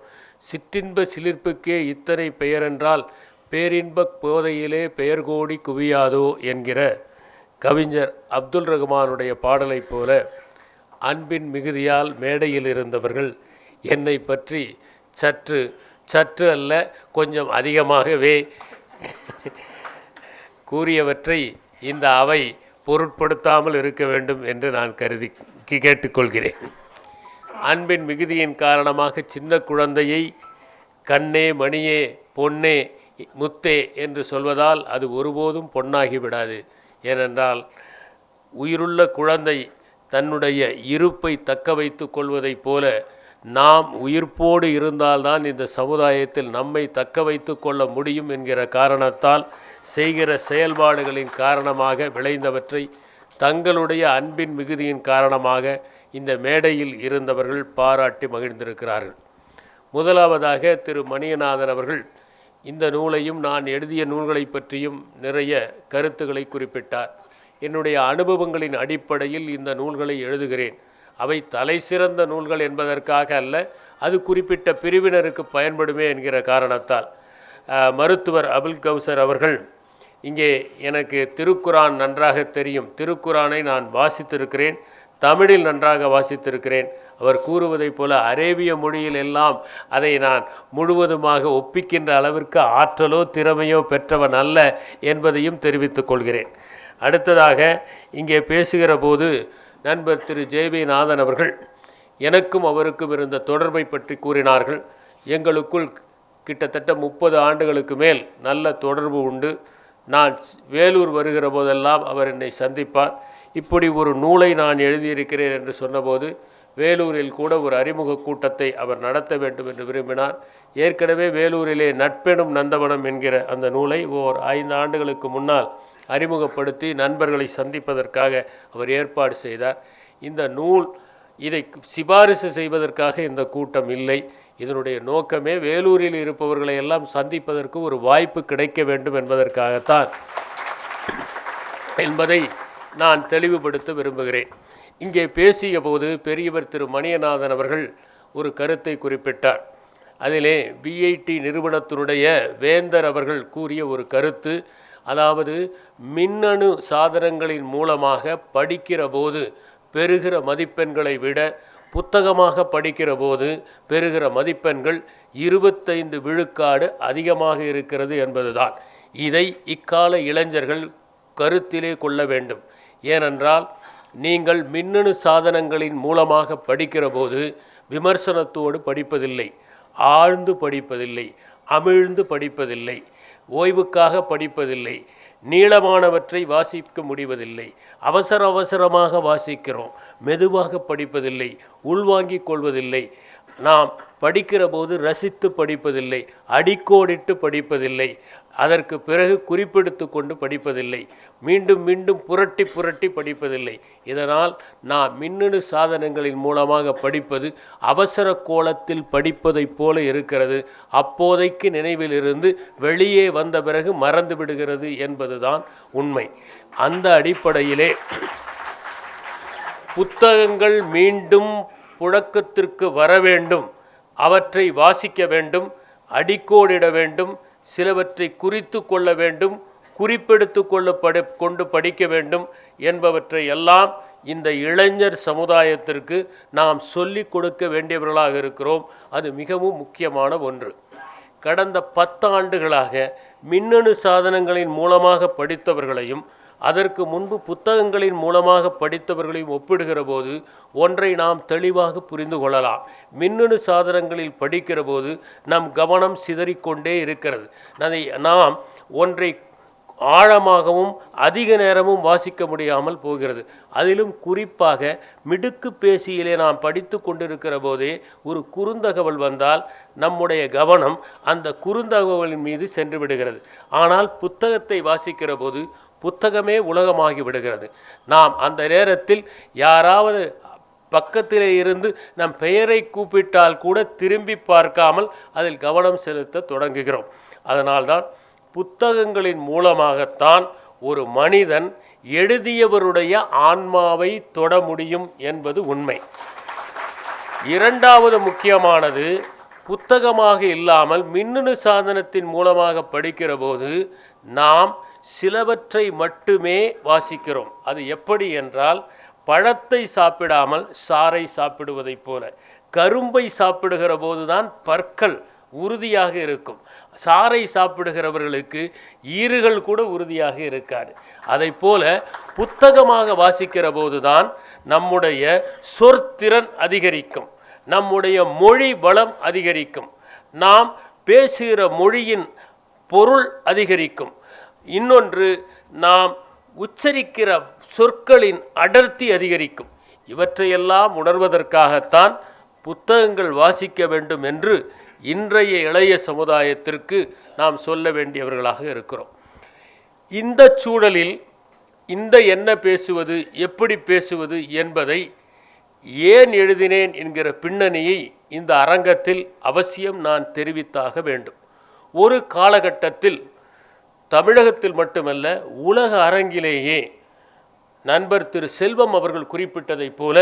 சிற்றின்ப சிலிர்ப்புக்கே இத்தனை பெயரென்றால் பேரின்பக் போதையிலே பெயர் கோடி குவியாதோ என்கிற கவிஞர் அப்துல் ரஹ்மானுடைய பாடலைப் போல அன்பின் மிகுதியால் மேடையில் இருந்தவர்கள் என்னை பற்றி சற்று அல்ல கொஞ்சம் அதிகமாகவே கூறியவற்றை இந்த அவை பொருட்படுத்தாமல் இருக்க வேண்டும் என்று நான் கருதி கேட்டுக்கொள்கிறேன். அன்பின் மிகுதியின் காரணமாக சின்ன குழந்தையை கண்ணே மணியே பொன்னே முத்தே என்று சொல்வதால் அது ஒருபோதும் பொன்னாகி விடாது. ஏனென்றால் உயிருள்ள குழந்தை தன்னுடைய இருப்பை தக்க வைத்து கொள்வதைப் போல நாம் உயிர்ப்போடு இருந்தால்தான் இந்த சமுதாயத்தில் நம்மை தக்க வைத்து கொள்ள முடியும் என்கிற காரணத்தால் செய்கிற செயல்பாடுகளின் காரணமாக விளைந்தவற்றை தங்களுடைய அன்பின் மிகுதியின் காரணமாக இந்த மேடையில் இருந்தவர்கள் பாராட்டி மகிழ்ந்திருக்கிறார்கள். முதலாவதாக திரு மணியநாதன் அவர்கள் இந்த நூலையும் நான் எழுதிய நூல்களை பற்றியும் நிறைய கருத்துக்களை குறிப்பிட்டார். என்னுடைய அனுபவங்களின் அடிப்படையில் இந்த நூல்களை எழுதுகிறேன். அவை தலை சிறந்த நூல்கள் என்பதற்காக அல்ல, அது குறிப்பிட்ட பிரிவினருக்கு பயன்படுமே என்கிற காரணத்தால். மருத்துவர் அபுல் கௌசர் அவர்கள் இங்கே எனக்கு திருக்குரான் நன்றாக தெரியும், திருக்குரானை நான் வாசித்திருக்கிறேன், தமிழில் நன்றாக வாசித்திருக்கிறேன். அவர் கூறுவதைப் போல அரேபிய மொழியில் எல்லாம் அதை நான் முழுவதுமாக ஒப்பிக்கின்ற அளவிற்கு ஆற்றலோ திறமையோ பெற்றவன் அல்ல என்பதையும் தெரிவித்துக் கொள்கிறேன். அடுத்ததாக இங்கே பேசுகிற போது நண்பர் திரு ஜே.வி. நாதன் அவர்கள் எனக்கும் அவருக்கும் இருந்த தொடர்பை பற்றி கூறினார்கள். எங்களுக்குள் கிட்டத்தட்ட 30 ஆண்டுகளுக்கு மேல் நல்ல தொடர்பு உண்டு. நான் வேலூர் வருகிற போதெல்லாம் அவர் என்னை சந்திப்பார். இப்படி ஒரு நூலை நான் எழுதியிருக்கிறேன் என்று சொன்னபோது வேலூரில் கூட ஒரு அறிமுக கூட்டத்தை அவர் நடத்த வேண்டும் என்று விரும்பினார். ஏற்கனவே வேலூரிலே நட்பெனும் நந்தவனம் என்கிற அந்த நூலை ஓர் 5 ஆண்டுகளுக்கு முன்னால் அறிமுகப்படுத்தி நண்பர்களை சந்திப்பதற்காக அவர் ஏற்பாடு செய்தார். இந்த நூல் இதை சிபாரிசு செய்வதற்காக இந்த கூட்டம் இல்லை. இதனுடைய நோக்கமே வேலூரில் இருப்பவர்களை எல்லாம் சந்திப்பதற்கு ஒரு வாய்ப்பு கிடைக்க வேண்டும் என்பதற்காகத்தான் என்பதை நான் தெளிவுபடுத்த விரும்புகிறேன். இங்கே பேசிய போது பெரியவர் திரு மணியநாதன் அவர்கள் ஒரு கருத்தை குறிப்பிட்டார். அதிலே பிஐடி நிறுவனத்தினுடைய வேந்தர் அவர்கள் கூறிய ஒரு கருத்து, அதாவது மின்னணு சாதனங்களின் மூலமாக படிக்கிற போது பெறுகிற மதிப்பெண்களை விட புத்தகமாக படிக்கிற போது பெறுகிற மதிப்பெண்கள் 25 விழுக்காடு அதிகமாக இருக்கிறது என்பதுதான். இதை இக்கால இளைஞர்கள் கருத்திலே கொள்ள வேண்டும். ஏனென்றால் நீங்கள் மின்னணு சாதனங்களின் மூலமாக படிக்கிற போது விமர்சனத்தோடு படிப்பதில்லை, ஆழ்ந்து படிப்பதில்லை, அமிழ்ந்து படிப்பதில்லை, ஓய்வுக்காக படிப்பதில்லை, நீளமானவற்றை வாசிக்க முடிவதில்லை, அவசரமாக வாசிக்கிறோம், மெதுவாக படிப்பதில்லை, உள்வாங்கிக் கொள்வதில்லை, நாம் படிக்கிற போது ரசித்து படிப்பதில்லை, அடிக்கோடிட்டு படிப்பதில்லை, அதற்கு பிறகு குறிப்பெடுத்து கொண்டு படிப்பதில்லை, மீண்டும் மீண்டும் புரட்டி படிப்பதில்லை. இதனால் நாம் மின்னணு சாதனங்களின் மூலமாக படிப்பது அவசர கோலத்தில் படிப்பதைப் போல இருக்கிறது. அப்போதைக்கு நினைவிலிருந்து வெளியே வந்த பிறகு மறந்து விடுகிறது என்பதுதான் உண்மை. அந்த அடிப்படையிலே புத்தகங்கள் மீண்டும் புழக்கத்திற்கு வர வேண்டும், அவற்றை வாசிக்க வேண்டும், அடிக்கோடிட வேண்டும், சிலவற்றை குறித்து கொள்ள வேண்டும், குறிப்பெடுத்து கொண்டு படிக்க வேண்டும் என்பவற்றை எல்லாம் இந்த இளைஞர் சமுதாயத்திற்கு நாம் சொல்லிக் கொடுக்க வேண்டியவர்களாக இருக்கிறோம். அது மிகவும் முக்கியமான ஒன்று. கடந்த 10 ஆண்டுகளாக மின்னணு சாதனங்களின் மூலமாக படித்தவர்களையும் அதற்கு முன்பு புத்தகங்களின் மூலமாக படித்தவர்களையும் ஒப்பிடுகிற போது ஒன்றை நாம் தெளிவாக புரிந்து கொள்ளலாம். மின்னணு சாதனங்களில் படிக்கிற போது நம் கவனம் சிதறிக்கொண்டே இருக்கிறது. நாம் ஒன்றை ஆழமாகவும் அதிக நேரமும் வாசிக்க முடியாமல் போகிறது. அதிலும் குறிப்பாக மிடுக்கு பேசியிலே நாம் படித்து கொண்டிருக்கிற போதே ஒரு குறுந்தகவல் வந்தால் நம்முடைய கவனம் அந்த குறுந்தகவலின் மீது சென்று விடுகிறது. ஆனால் புத்தகத்தை வாசிக்கிற போது புத்தகமே உலகமாகி விடுகிறது. நாம் அந்த நேரத்தில் யாராவது பக்கத்திலே இருந்து நம் பெயரை கூப்பிட்டால் கூட திரும்பி பார்க்காமல் அதில் கவனம் செலுத்த தொடங்குகிறோம். அதனால்தான் புத்தகங்களின் மூலமாகத்தான் ஒரு மனிதன் எழுதியவருடைய ஆன்மாவை தொட முடியும் என்பது உண்மை. இரண்டாவது முக்கியமானது, புத்தகமாக இல்லாமல் மின்னணு சாதனத்தின் மூலமாக படிக்கிற போது நாம் சிலவற்றை மட்டுமே வாசிக்கிறோம். அது எப்படி என்றால், பழத்தை சாப்பிடாமல் சாறை சாப்பிடுவதைப் போல. கரும்பை சாப்பிடுகிற போதுதான் பற்கள் உறுதியாக இருக்கும். சாறை சாப்பிடுகிறவர்களுக்கு ஈறுகள் கூட உறுதியாக இருக்காது. அதை போல புத்தகமாக வாசிக்கிற போதுதான் நம்முடைய சொற்திறன் அதிகரிக்கும், நம்முடைய மொழி வளம் அதிகரிக்கும், நாம் பேசுகிற மொழியின் பொருள் அதிகரிக்கும். இன்னொன்று, நாம் உச்சரிக்கிற சொற்களின் அடர்த்தி அதிகரிக்கும். இவற்றையெல்லாம் உணர்வதற்காகத்தான் புத்தகங்கள் வாசிக்க வேண்டும் என்று இன்றைய இளைய சமுதாயத்திற்கு நாம் சொல்ல வேண்டியவர்களாக இருக்கிறோம். இந்த சூழலில் இந்த என்ன பேசுவது, எப்படி பேசுவது என்பதை ஏன் எழுதினேன் என்கிற பின்னணியை இந்த அரங்கத்தில் அவசியம் நான் தெரிவித்தாக வேண்டும். ஒரு காலகட்டத்தில் தமிழகத்தில் மட்டுமல்ல, உலக அரங்கிலேயே நண்பர் திரு செல்வம் அவர்கள் குறிப்பிட்டதைப் போல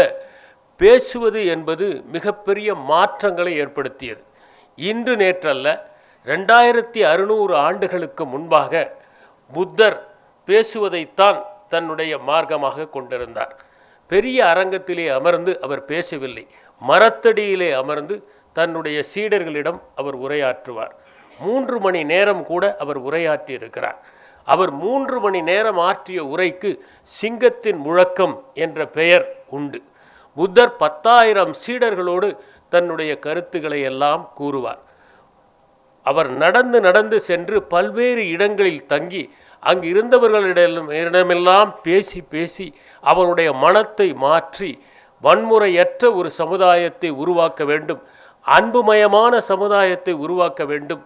பேசுவது என்பது மிகப்பெரிய மாற்றங்களை ஏற்படுத்தியது. இன்று நேற்றல்ல, 2600 ஆண்டுகளுக்கு முன்பாக புத்தர் பேசுவதைத்தான் தன்னுடைய மார்க்கமாக கொண்டிருந்தார். பெரிய அரங்கத்திலே அமர்ந்து அவர் பேசவில்லை, மரத்தடியிலே அமர்ந்து தன்னுடைய சீடர்களிடம் அவர் உரையாற்றுவார். 3 மணி நேரம் கூட அவர் உரையாற்றி இருக்கிறார். அவர் 3 மணி நேரம் ஆற்றிய உரைக்கு சிங்கத்தின் முழக்கம் என்ற பெயர் உண்டு. புத்தர் 10,000 சீடர்களோடு தன்னுடைய கருத்துக்களை எல்லாம் கூறுவார். அவர் நடந்து நடந்து சென்று பல்வேறு இடங்களில் தங்கி அங்கு இருந்தவர்களிடமெல்லாம் பேசி பேசி அவருடைய மனத்தை மாற்றி வன்முறையற்ற ஒரு சமுதாயத்தை உருவாக்க வேண்டும், அன்புமயமான சமுதாயத்தை உருவாக்க வேண்டும்,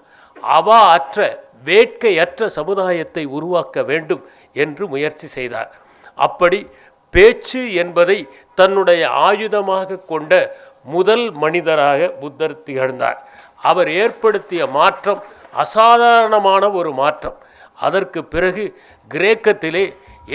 அவா அற்ற வேட்கையற்ற சமுதாயத்தை உருவாக்க வேண்டும் என்று முயற்சி செய்தார். அப்படி பேச்சு என்பதை தன்னுடைய ஆயுதமாக கொண்ட முதல் மனிதராக புத்தர் திகழ்ந்தார். அவர் ஏற்படுத்திய மாற்றம் அசாதாரணமான ஒரு மாற்றம். அதற்கு பிறகு கிரேக்கத்திலே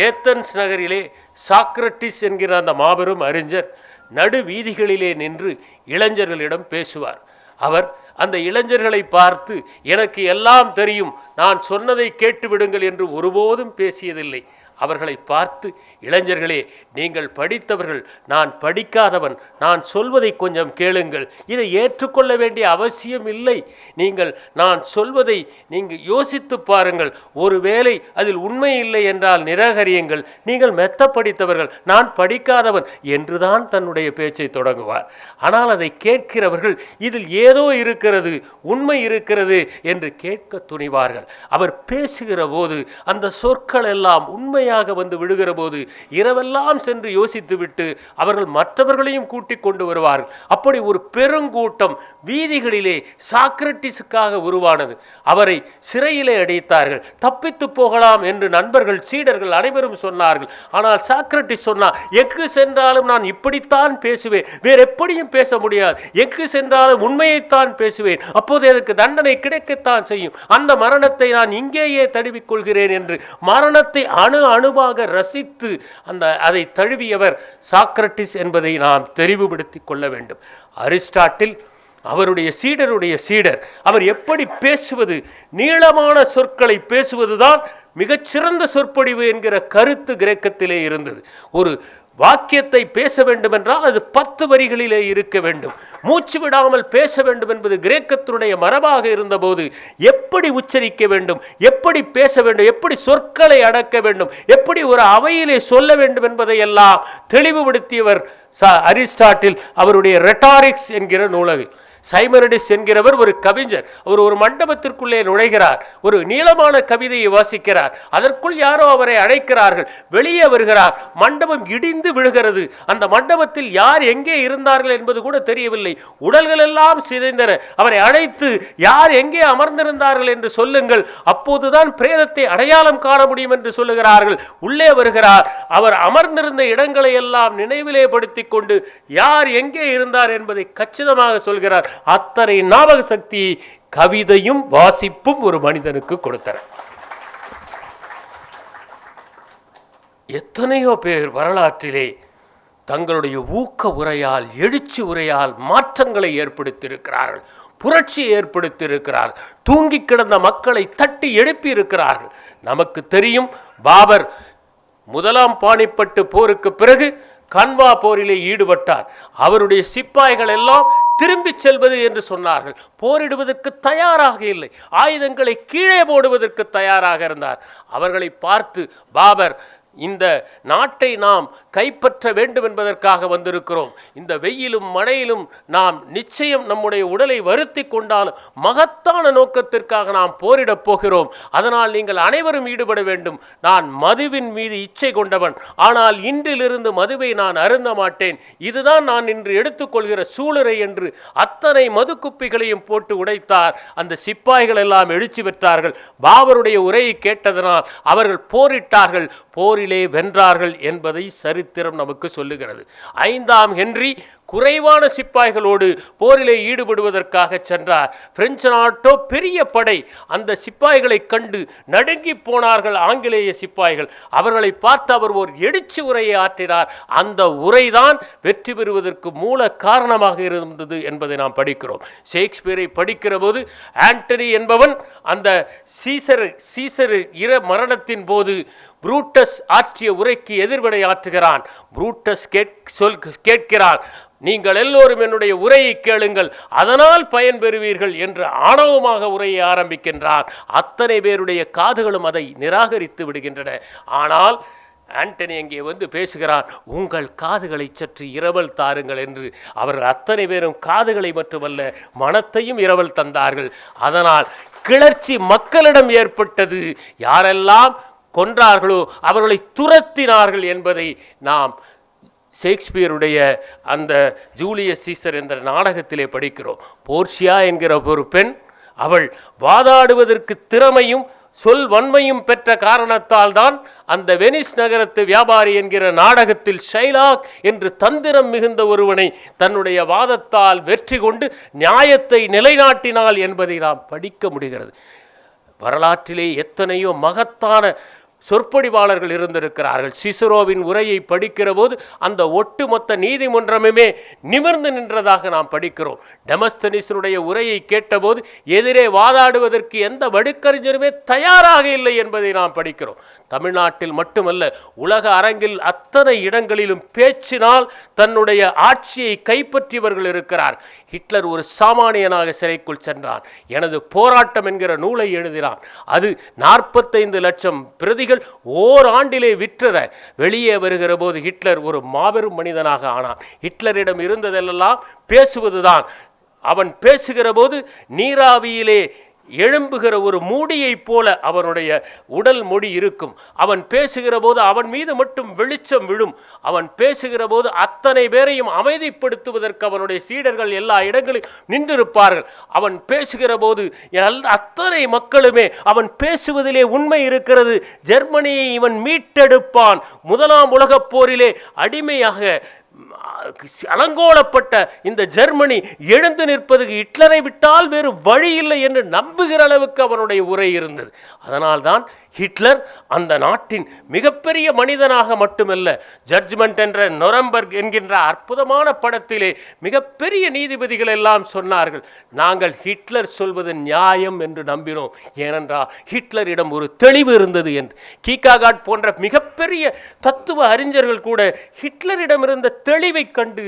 ஏத்தன்ஸ் நகரிலே சாக்ரட்டிஸ் என்கிற அந்த மாபெரும் அறிஞர் நடு வீதிகளிலே நின்று இளைஞர்களிடம் பேசுவார். அவர் அந்த இளைஞர்களை பார்த்து, எனக்கு எல்லாம் தெரியும், நான் சொன்னதை கேட்டுவிடுங்கள் என்று ஒருபோதும் பேசியதில்லை. அவர்களை பார்த்து, இளைஞர்களே, நீங்கள் படித்தவர்கள், நான் படிக்காதவன், நான் சொல்வதை கொஞ்சம் கேளுங்கள், இதை ஏற்றுக்கொள்ள வேண்டிய அவசியம் இல்லை. நீங்கள் நான் சொல்வதை நீங்கள் யோசித்து பாருங்கள், ஒருவேளை அதில் உண்மை இல்லை என்றால் நிராகரியுங்கள், நீங்கள் மெத்த படித்தவர்கள், நான் படிக்காதவன் என்றுதான் தன்னுடைய பேச்சை தொடங்குவார். ஆனால் அதை கேட்கிறவர்கள் இதில் ஏதோ இருக்கிறது, உண்மை இருக்கிறது என்று கேட்க துணிவார்கள். அவர் பேசுகிற போது அந்த சொற்கள் எல்லாம் உண்மையாக வந்து விடுகிற போது இரவெல்லாம் சென்று யோசித்துவிட்டு அவர்கள் மற்றவர்களையும் கூட்டிக் கொண்டு வருவார்கள். அப்படி ஒரு பெருங்கூட்டம் வீதிகளிலே சாக்ரட்டிஸுக்காக உருவானது. அவரை சிறையிலே அடைத்தார்கள். தப்பித்து போகலாம் என்று நண்பர்கள், சீடர்கள் அனைவரும் சொன்னார்கள். ஆனால் சாக்ரட்டிஸ் சொன்னார், எங்கு சென்றாலும் நான் இப்படித்தான் பேசுவேன், வேற எப்படியும் பேச முடியாது, எங்கு சென்றாலும் உண்மையைத்தான் பேசுவேன், அப்போது எனக்கு தண்டனை கிடைக்கத்தான் செய்யும், அந்த மரணத்தை நான் இங்கேயே தழுவிக்கொள்கிறேன் என்று மரணத்தை அணுவாக ரசித்து அதை தழுவியவர் சாக்ரட்டிஸ் என்பதை நாம் தெரிவுபடுத்திக் கொள்ள வேண்டும். அரிஸ்டாட்டில் அவருடைய சீடருடைய சீடர். அவர் எப்படி பேசுவது, நீளமான சொற்களை பேசுவதுதான் மிகச்சிறந்த சொற்பொழிவு என்கிற கருத்து கிரேக்கத்திலே இருந்தது. ஒரு வாக்கியத்தை பேச வேண்டும் என்றால் அது 10 வரிகளிலே இருக்க வேண்டும், மூச்சு விடாமல் பேச வேண்டும் என்பது கிரேக்கத்தினுடைய மரபாக இருந்தபோது எப்படி உச்சரிக்க வேண்டும், எப்படி பேச வேண்டும், எப்படி சொற்களை அடக்க வேண்டும், எப்படி ஒரு அவையிலே சொல்ல வேண்டும் என்பதை எல்லாம் தெளிவுபடுத்தியவர் அரிஸ்டாட்டில் அவருடைய ரெட்டாரிக்ஸ் என்கிற நூலகு. சைமனிடிஸ் என்கிறவர் ஒரு கவிஞர். அவர் ஒரு மண்டபத்திற்குள்ளே நுழைகிறார், ஒரு நீளமான கவிதையை வாசிக்கிறார். அதற்குள் யாரோ அவரை அழைக்கிறார்கள். வெளியே வருகிறார், மண்டபம் இடிந்து விழுகிறது. அந்த மண்டபத்தில் யார் எங்கே இருந்தார்கள் என்பது கூட தெரியவில்லை. உடல்கள் எல்லாம் சிதைந்தன. அவரை அழைத்து யார் எங்கே அமர்ந்திருந்தார்கள் என்று சொல்லுங்கள், அப்போதுதான் பிரேதத்தை அடையாளம் காண முடியும் என்று சொல்லுகிறார்கள். உள்ளே வருகிறார். அவர் அமர்ந்திருந்த இடங்களை எல்லாம் நினைவிலே படுத்திக் கொண்டு யார் எங்கே இருந்தார் என்பதை கச்சிதமாக சொல்கிறார். அத்தனை ஞாபக சக்தி கவிதையும் வாசிப்பும் ஒரு மனிதனுக்கு கொடுத்தன. எத்தனையோ பேர் வரலாற்றிலே தங்களுடைய ஊக்க உரையால், எழுச்சி உரையால் மாற்றங்களை ஏற்படுத்தியிருக்கிறார்கள், புரட்சியை ஏற்படுத்தியிருக்கிறார்கள், தூங்கி கிடந்த மக்களை தட்டி எழுப்பி இருக்கிறார்கள். நமக்கு தெரியும், பாபர் முதலாம் பானிப்பட்டு போருக்கு பிறகு கன்வா போரிலே ஈடுபட்டார். அவருடைய சிப்பாய்கள் எல்லாம் திரும்பி செல்வது என்று சொன்னார்கள். போரிடுவதற்கு தயாராக இல்லை, ஆயுதங்களை கீழே போடுவதற்கு தயாராக இருந்தார். அவர்களை பார்த்து பாபர், இந்த நாட்டை நாம் கைப்பற்ற வேண்டும் என்பதற்காக வந்திருக்கிறோம். இந்த வெயிலும் மழையிலும் நாம் நிச்சயம் நம்முடைய உடலை வருத்தி கொண்டாலும் மகத்தான நோக்கத்திற்காக நாம் போரிடப் போகிறோம். அதனால் நீங்கள் அனைவரும் ஈடுபட வேண்டும். நான் மதுவின் மீது இச்சை கொண்டவன், ஆனால் இன்றிலிருந்து மதுவை நான் அருந்த மாட்டேன். இதுதான் நான் இன்று எடுத்துக்கொள்கிற சூளுரை என்று அத்தனை மது குப்பிகளையும் போட்டு உடைத்தார். அந்த சிப்பாய்கள் எல்லாம் எழுச்சி பெற்றார்கள். பாபருடைய உரையை கேட்டதனால் அவர்கள் போரிட்டார்கள், போரிலே வென்றார்கள் என்பதை சரித்திரம் நமக்கு சொல்லுகிறது. 5ஆம் ஹென்றி குறைவான சிப்பாய்களோடு போரிலே ஈடுபடுவதற்காக சென்றார். பிரெஞ்சு நாட்டோ பெரிய படை. அந்த சிப்பாய்களை கண்டு நடுங்கி போனார்கள் ஆங்கிலேய சிப்பாய்கள். அவர்களை பார்த்து அவர் ஒரு எழுச்சி உரையை ஆற்றினார். அந்த உரைதான் வெற்றி பெறுவதற்கு மூல காரணமாக இருந்தது என்பதை நாம் படிக்கிறோம். ஷேக்ஸ்பியரை படிக்கிற போது ஆண்டனி என்பவன் அந்த சீசர் இர மரணத்தின் போது புரூட்டஸ் ஆற்றிய உரைக்கு எதிர்வினை ஆற்றுகிறான். புரூட்டஸ் கேட்கிறான், நீங்கள் எல்லோரும் என்னுடைய உரையை கேளுங்கள், அதனால் பயன் பெறுவீர்கள் என்று ஆணவமாக உரையை ஆரம்பிக்கின்றான். அத்தனை பேருடைய காதுகளும் அதை நிராகரித்து விடுகின்றன. ஆனால் ஆண்டனி அங்கே வந்து பேசுகிறான், உங்கள் காதுகளை சற்று இரவல் தாருங்கள் என்று. அவர்கள் அத்தனை பேரும் காதுகளை மட்டுமல்ல மனத்தையும் இரவல் தந்தார்கள். அதனால் கிளர்ச்சி மக்களிடம் ஏற்பட்டது. யாரெல்லாம் கொன்றார்களோ அவர்களை துரத்தினார்கள் என்பதை நாம் ஷேக்ஸ்பியருடைய அந்த ஜூலியஸ் சீசர் என்ற நாடகத்திலே படிக்கிறோம். போர்ஷியா என்கிற ஒரு பெண், அவள் வாதாடுவதற்கு திறமையும் சொல் வன்மையும் பெற்ற காரணத்தால் தான் அந்த வெனிஸ் நகரத்து வியாபாரி என்கிற நாடகத்தில் ஷைலாக் என்று தந்திரம் மிகுந்த ஒருவனை தன்னுடைய வாதத்தால் வெற்றி கொண்டு நியாயத்தை நிலைநாட்டினாள் என்பதை நாம் படிக்க முடிகிறது. வரலாற்றிலே எத்தனையோ மகத்தான சொற்பொழிவாளர்கள் இருந்திருக்கிறார்கள். சிசரோவின் உரையை படிக்கிற போது அந்த ஒட்டுமொத்த நீதிமன்றமுமே நிமிர்ந்து நின்றதாக நாம் படிக்கிறோம். டெமஸ்தனிஸனுடைய உரையை கேட்டபோது எதிரே வாதாடுவதற்கு எந்த வழக்கறிஞருமே தயாராக இல்லை என்பதை நாம் படிக்கிறோம். தமிழ்நாட்டில் மட்டுமல்ல, உலக அரங்கில் அத்தனை இடங்களிலும் பேச்சினால் தன்னுடைய ஆட்சியை கைப்பற்றியவர்கள் இருக்கிறார். ஹிட்லர் ஒரு சாமானியனாக சிறைக்குள் சென்றான். எனது போராட்டம் என்கிற நூலை எழுதினான். அது 45 லட்சம் பிரதிகள் ஓராண்டிலே விற்றத. வெளியே வருகிற போது ஹிட்லர் ஒரு மாபெரும் மனிதனாக ஆனான். ஹிட்லரிடம் இருந்ததெல்லாம் பேசுவதுதான். அவன் பேசுகிற போது நீராவியிலே எழும்புகிற ஒரு மூடியை போல அவனுடைய உடல் மொழி இருக்கும். அவன் பேசுகிற போது அவன் மீது மட்டும் வெளிச்சம் விழும். அவன் பேசுகிற போது அத்தனை பேரையும் அமைதிப்படுத்துவதற்கு அவனுடைய சீடர்கள் எல்லா இடங்களிலும் நின்றிருப்பார்கள். அவன் பேசுகிற போது அத்தனை மக்களுமே அவன் பேசுவதிலே உண்மை இருக்கிறது, ஜெர்மனியை இவன் மீட்டெடுப்பான், முதலாம் உலகப் போரிலே அடிமையாக அலங்கோலப்பட்ட இந்த ஜெர்மனி எழுந்து நிற்பதற்கு ஹிட்லரை விட்டால் வேறு வழி இல்லை என்று நம்புகிற அளவுக்கு அவனுடைய உரை இருந்தது. அதனால்தான் ஹிட்லர் அந்த நாட்டின் மிகப்பெரிய மனிதனாக மட்டுமல்ல, ஜட்ஜ்மெண்ட் என்ற நொரம்பர்க் என்கின்ற அற்புதமான படத்திலே மிகப்பெரிய நீதிபதிகள் எல்லாம் சொன்னார்கள், நாங்கள் ஹிட்லர் சொல்வது நியாயம் என்று நம்பினோம், ஏனென்றால் ஹிட்லரிடம் ஒரு தெளிவு இருந்தது என்று. கீகாகாட் போன்ற மிகப்பெரிய தத்துவ அறிஞர்கள் கூட ஹிட்லரிடம் இருந்த தெளிவு விளைவை கண்டு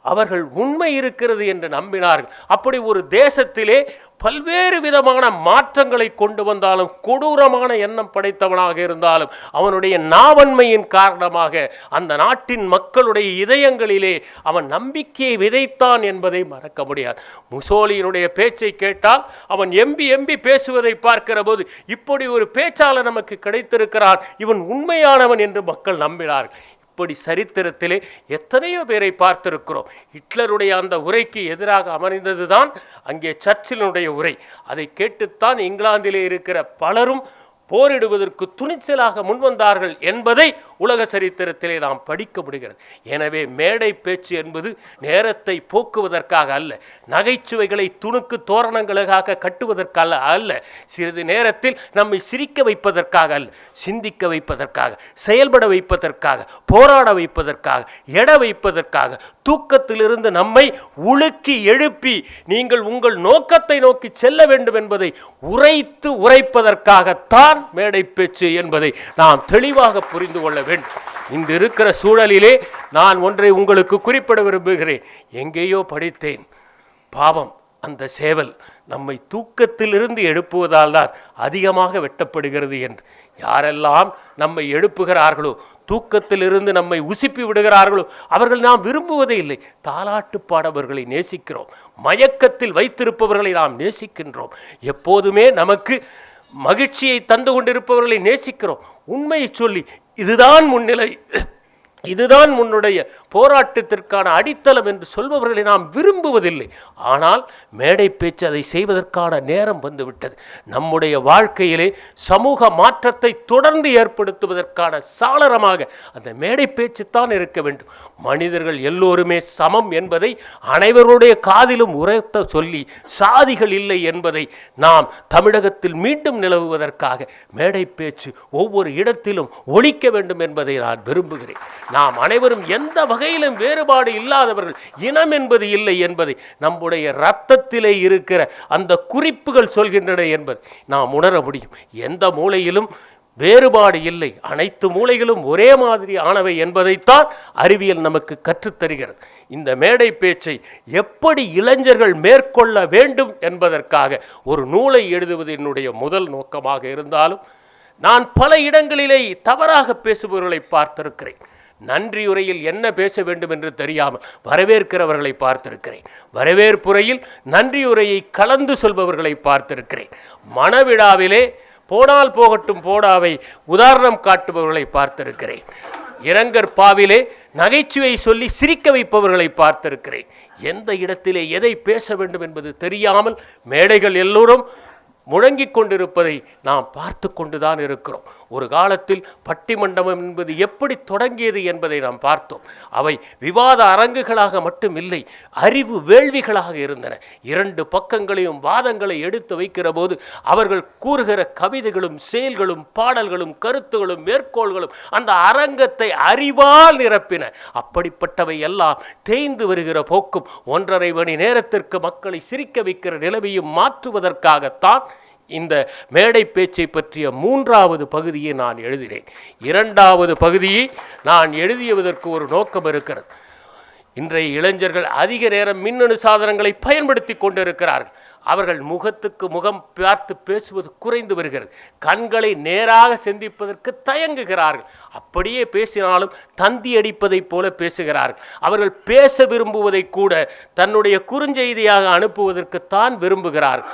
அவர்கள் உண்மை இருக்கிறது என்று நம்பினார்கள். அப்படி ஒரு தேசத்திலே பல்வேறு விதமான மாற்றங்களை கொண்டு வந்தாலும், கொடூரமான எண்ணம் படைத்தவனாக இருந்தாலும், அவனுடைய நாவன்மையின் காரணமாக அந்த நாட்டின் மக்களுடைய இதயங்களிலே அவன் நம்பிக்கையை விதைத்தான் என்பதை மறக்க முடியாது. முசோலியினுடைய பேச்சை கேட்டால் அவன் எம்பி பேசுவதை பார்க்கிற போது இப்படி ஒரு பேச்சாளர் நமக்கு கிடைத்திருக்கிறான், இவன் உண்மையானவன் என்று மக்கள் நம்பினார்கள். இப்படி சரித்திரத்திலே எத்தனையோ பேரை பார்த்திருக்கிறோம். ஹிட்லருடைய அந்த உரைக்கு எதிராக அமர்ந்ததுதான் அங்கே சர்ச்சிலுடைய உரை. அதை கேட்டுத்தான் இங்கிலாந்திலே இருக்கிற பலரும் போரிடுவதற்கு துணிச்சலாக முன்வந்தார்கள் என்பதை உலக சரித்திரத்திலே நாம் படிக்க முடிகிறது. எனவே மேடை பேச்சு என்பது நேரத்தை போக்குவதற்காக அல்ல, நகைச்சுவைகளை துணுக்கு தோரணங்களுக்காக கட்டுவதற்காக அல்ல, சிறிது நேரத்தில் நம்மை சிரிக்க வைப்பதற்காக அல்ல, சிந்திக்க வைப்பதற்காக, செயல்பட வைப்பதற்காக, போராட வைப்பதற்காக, எட வைப்பதற்காக, தூக்கத்திலிருந்து நம்மை உலுக்கி எழுப்பி நீங்கள் உங்கள் நோக்கத்தை நோக்கி செல்ல வேண்டும் என்பதை உரைப்பதற்காகத்தான் மேடை பேச்சு என்பதை நாம் தெளிவாக புரிந்து கொள்ள வேண்டும். இன்று இருக்கிற சூழலிலே நான் ஒன்றை உங்களுக்கு குறிப்பிட விரும்புகிறேன். எங்கேயோ படித்தேன், பாவம் அந்த சேவல் நம்மை தூக்கத்திலிருந்து எழுப்புவதால் தான் அதிகமாக வெட்டப்படுகிறது என்று. யாரெல்லாம் நம்மை எழுப்புகிறார்களோ, தூக்கத்திலிருந்து நம்மை உசுப்பி விடுகிறார்களோ, அவர்கள் நாம் விரும்புவதே இல்லை. தாலாட்டு பாடவர்களை நேசிக்கிறோம், மயக்கத்தில் வைத்திருப்பவர்களை நாம் நேசிக்கின்றோம், எப்போதுமே நமக்கு மகிழ்ச்சியை தந்து கொண்டிருப்பவர்களை நேசிக்கிறோம். உண்மையை சொல்லி இதுதான் முன்னிலை, இதுதான் முன்னுடைய போராட்டத்திற்கான அடித்தளம் என்று சொல்பவர்களை நாம் விரும்புவதில்லை. ஆனால் மேடை பேச்சு அதை செய்வதற்கான நேரம் வந்துவிட்டது. நம்முடைய வாழ்க்கையிலே சமூக மாற்றத்தை தொடர்ந்து ஏற்படுத்துவதற்கான சாளரமாக அந்த மேடை பேச்சு தான் இருக்க வேண்டும். மனிதர்கள் எல்லோருமே சமம் என்பதை அனைவருடைய காதிலும் உரைத்த சொல்லி, சாதிகள் இல்லை என்பதை நாம் தமிழகத்தில் மீண்டும் நிலவுவதற்காக மேடை பேச்சு ஒவ்வொரு இடத்திலும் ஒலிக்க வேண்டும் என்பதை நான் விரும்புகிறேன். நாம் அனைவரும் எந்த வகையிலும் வேறுபாடு இல்லாதவர்கள், இனம் என்பது இல்லை என்பதை நம்முடைய இரத்தத்திலே இருக்கிற அந்த குறிப்புகள் சொல்கின்றன என்பதை நாம் உணர முடியும். எந்த மூலையிலும் வேறுபாடு இல்லை, அனைத்து மூலைகளும் ஒரே மாதிரி ஆனவை என்பதைத்தான் அறிவியல் நமக்கு கற்றுத்தருகிறது. இந்த மேடை பேச்சை எப்படி இளைஞர்கள் மேற்கொள்ள வேண்டும் என்பதற்காக ஒரு நூலை எழுதுவது என்னுடைய முதல் நோக்கமாக இருந்தாலும், நான் பல இடங்களிலே தவறாக பேசுபவர்களை பார்த்திருக்கிறேன். நன்றியுரையில் என்ன பேச வேண்டும் என்று தெரியாமல் வரவேற்கிறவர்களை பார்த்திருக்கிறேன். வரவேற்புரையில் நன்றியுரையை கலந்து சொல்பவர்களை பார்த்திருக்கிறேன். மணவிழாவிலே போனால் போகட்டும் போடாவை உதாரணம் காட்டுபவர்களை பார்த்திருக்கிறேன். இரங்கற் பாவிலே நகைச்சுவை சொல்லி சிரிக்க வைப்பவர்களை பார்த்திருக்கிறேன். எந்த இடத்திலே எதை பேச வேண்டும் என்பது தெரியாமல் மேடைகள் எல்லோரும் முழங்கிக் கொண்டிருப்பதை நாம் பார்த்து கொண்டுதான் இருக்கிறோம். ஒரு காலத்தில் பட்டிமண்டபம் என்பது எப்படி தொடங்கியது என்பதை நாம் பார்த்தோம். அவை விவாத அரங்குகளாக மட்டும் இல்லை, அறிவு வேள்விகளாக இருந்தன. இரண்டு பக்கங்களையும் வாதங்களை எடுத்து வைக்கிற போது அவர்கள் கூறுகிற கவிதைகளும் செயல்களும் பாடல்களும் கருத்துகளும் மேற்கோள்களும் அந்த அரங்கத்தை அறிவால் நிரப்பின. அப்படிப்பட்டவை எல்லாம் தேய்ந்து வருகிற போக்கும் 1.5 மணி நேரத்திற்கு மக்களை சிரிக்க வைக்கிற நிலைமையும் மாற்றுவதற்காகத்தான் இந்த மேடை பேச்சை பற்றிய 3வது பகுதியை நான் எழுதினேன். 2வது பகுதியை நான் எழுதியதற்கு ஒரு நோக்கம் இருக்கிறது. இன்றைய இளைஞர்கள் அதிக நேரம் மின்னணு சாதனங்களை பயன்படுத்தி கொண்டிருக்கிறார்கள். அவர்கள் முகத்துக்கு முகம் பார்த்து பேசுவது குறைந்து வருகிறது. கண்களை நேராக சந்திப்பதற்கு தயங்குகிறார்கள். அப்படியே பேசினாலும் தந்தி அடிப்பதைப் போல பேசுகிறார்கள். அவர்கள் பேச விரும்புவதை கூட தன்னுடைய குறுஞ்செய்தியாக அனுப்புவதற்குத்தான் விரும்புகிறார்கள்.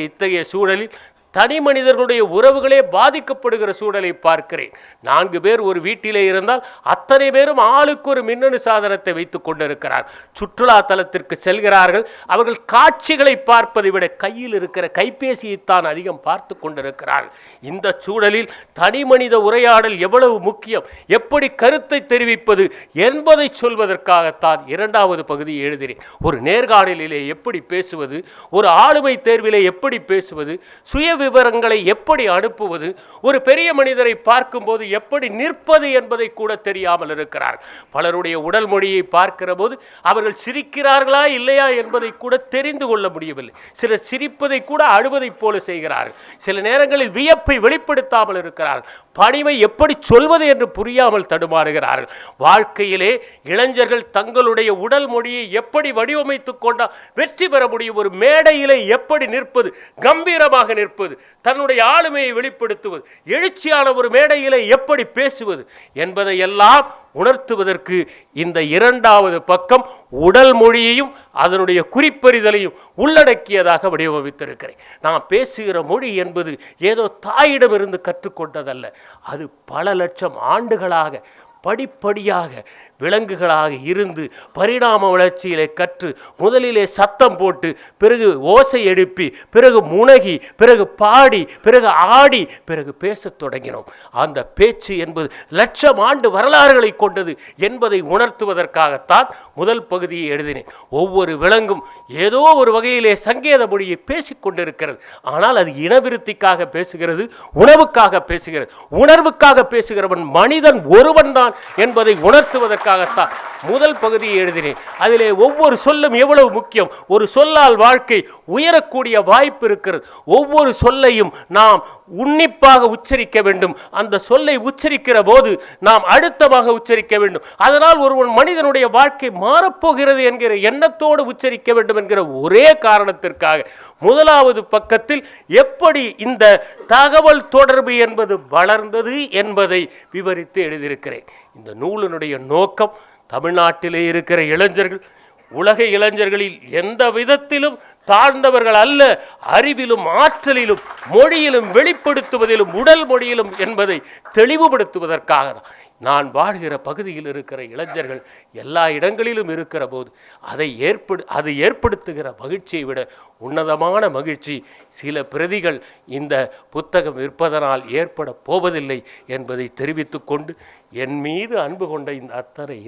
இத்தகைய சூழலில் தனி மனிதர்களுடைய உறவுகளே பாதிக்கப்படுகிற சூழலை பார்க்கிறேன். 4 பேர் ஒரு வீட்டிலே இருந்தால் அத்தனை பேரும் ஆளுக்கு ஒரு மின்னணு சாதனத்தை வைத்துக் கொண்டிருக்கிறார். சுற்றுலா தலத்திற்கு செல்கிறார்கள். அவர்கள் காட்சிகளை பார்ப்பதை விட கையில் இருக்கிற கைபேசியைத்தான் அதிகம் பார்த்து கொண்டிருக்கிறார்கள். இந்த சூழலில் தனி மனித உரையாடல் எவ்வளவு முக்கியம், எப்படி கருத்தை தெரிவிப்பது என்பதை சொல்வதற்காகத்தான் 2வது பகுதியை எழுதினேன். ஒரு நேர்காணலிலே எப்படி பேசுவது, ஒரு ஆளுமை தேர்விலே எப்படி பேசுவது, சுய விவரங்களை எப்படி அனுப்புவது, ஒரு பெரிய மனிதரை பார்க்கும்போது எப்படி நிற்பது என்பதை கூட தெரியாமல் இருக்கிறார். பலருடைய உடல் மொழியை பார்க்கிற போது அவர்கள் சிரிக்கிறார்களா இல்லையா என்பதை கூட தெரிந்து கொள்ள முடியவில்லை. சிலர் சிரிப்பதை கூட அழுவதை போல செய்கிறார்கள். சில நேரங்களில் வியப்பை வெளிப்படுத்தாமல் இருக்கிறார்கள். பணிவை எப்படி சொல்வது என்று புரியாமல் தடுமாறுகிறார்கள். வாழ்க்கையிலே இளைஞர்கள் தங்களுடைய உடல் மொழியை எப்படி வடிவமைத்துக் கொண்டால் வெற்றி பெற முடியும், ஒரு மேடையிலே எப்படி நிற்பது, கம்பீரமாக நிற்பது, தன்னுடைய ஆளுமையை வெளிப்படுத்துவது, எழுச்சியான ஒரு மேடையிலே எப்படி பேசுவது என்பதை எல்லாம் உணர்த்துவதற்கு இந்த இரண்டாவது பக்கம் உடல் மொழியையும் அதனுடைய குறிப்பறிதலையும் உள்ளடக்கியதாக வடிவமைத்திருக்கிறேன். நான் பேசுகிற மொழி என்பது ஏதோ தாயிடமிருந்து கற்றுக்கொண்டதல்ல. அது பல லட்சம் ஆண்டுகளாக படிப்படியாக விலங்குகளாக இருந்து பரிணாம வளர்ச்சியிலே கற்று முதலிலே சத்தம் போட்டு பிறகு ஓசை எழுப்பி பிறகு முனகி பிறகு பாடி பிறகு ஆடி பிறகு பேசத் தொடங்கினோம். அந்த பேச்சு என்பது லட்சம் ஆண்டு வரலாறுகளை கொண்டது என்பதை உணர்த்துவதற்காகத்தான் முதல் பகுதியை எழுதினேன். ஒவ்வொரு விலங்கும் ஏதோ ஒரு வகையிலே சங்கேத மொழியை பேசிக்கொண்டிருக்கிறது. ஆனால் அது இனவிருத்திக்காக பேசுகிறது, உணவுக்காக பேசுகிறது. உணர்வுக்காக பேசுகிறவன் மனிதன் ஒருவன் தான் என்பதை உணர்த்துவதற்காகத்தான் முதல் பகுதியை எழுதினேன். அதிலே ஒவ்வொரு சொல்லும் எவ்வளவு முக்கியம், ஒரு சொல்லால் வாழ்க்கை உயரக்கூடிய வாய்ப்பு இருக்கிறது. ஒவ்வொரு சொல்லையும் நாம் உன்னிப்பாக உச்சரிக்க வேண்டும். அந்த சொல்லை உச்சரிக்கிற போது நாம் அழுத்தமாக உச்சரிக்க வேண்டும். அதனால் ஒரு மனிதனுடைய வாழ்க்கை மாறப்போகிறது என்கிற எண்ணத்தோடு உச்சரிக்க வேண்டும் என்கிற ஒரே காரணத்திற்காக முதலாவது பக்கத்தில் எப்படி இந்த தகவல் தொடர்பு என்பது வளர்ந்தது என்பதை விவரித்து எழுதியிருக்கிறேன். இந்த நூலினுடைய நோக்கம் தமிழ்நாட்டிலே இருக்கிற இளைஞர்கள் உலக இளைஞர்களில் எந்த விதத்திலும் தாழ்ந்தவர்கள் அல்ல, அறிவிலும் ஆற்றலிலும் மொழியிலும் வெளிப்படுத்துவதிலும் உடல் மொழியிலும் என்பதை தெளிவுபடுத்துவதற்காக தான். நான் வாழ்கிற பகுதியில் இருக்கிற இளைஞர்கள் எல்லா இடங்களிலும் இருக்கிற போது அது ஏற்படுத்துகிற மகிழ்ச்சியை விட உன்னதமான மகிழ்ச்சி சில பிரதிகள் இந்த புத்தகம் விற்பதனால் ஏற்பட போவதில்லை என்பதை தெரிவித்துக் கொண்டு என் மீது அன்பு கொண்ட இந்த அத்தனை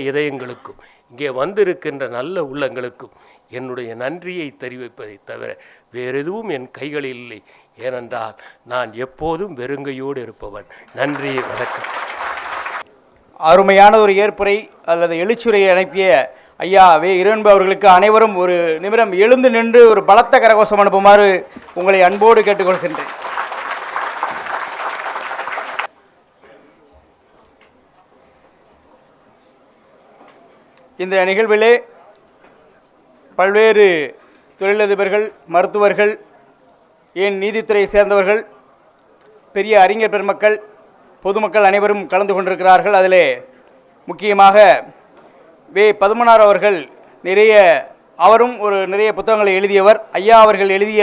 இதயங்களுக்கும் இங்கே வந்திருக்கின்ற நல்ல உள்ளங்களுக்கும் என்னுடைய நன்றியை தெரிவிப்பதை தவிர வேறெதுவும் என் கைகளில் இல்லை. ஏனென்றால் நான் எப்போதும் வெறுங்கையோடு இருப்பவன். நன்றி, வணக்கம். அருமையான ஒரு ஏற்புரை அல்லது எழுச்சுரையை அனுப்பிய ஐயா வே இறையன்பு அவர்களுக்கு அனைவரும் ஒரு நிமிடம் எழுந்து நின்று ஒரு பலத்த கரகோஷம் அனுப்புமாறு உங்களை அன்போடு கேட்டுக்கொள்கின்றேன். இந்த நிகழ்விலே பல்வேறு தொழிலதிபர்கள், மருத்துவர்கள், ஏன் நீதித்துறையை சேர்ந்தவர்கள், பெரிய அறிஞர் பெருமக்கள், பொதுமக்கள் அனைவரும் கலந்து கொண்டிருக்கிறார்கள். அதிலே முக்கியமாக வே பதுமனார் அவர்கள் அவரும் நிறைய புத்தகங்களை எழுதியவர். ஐயா அவர்கள் எழுதிய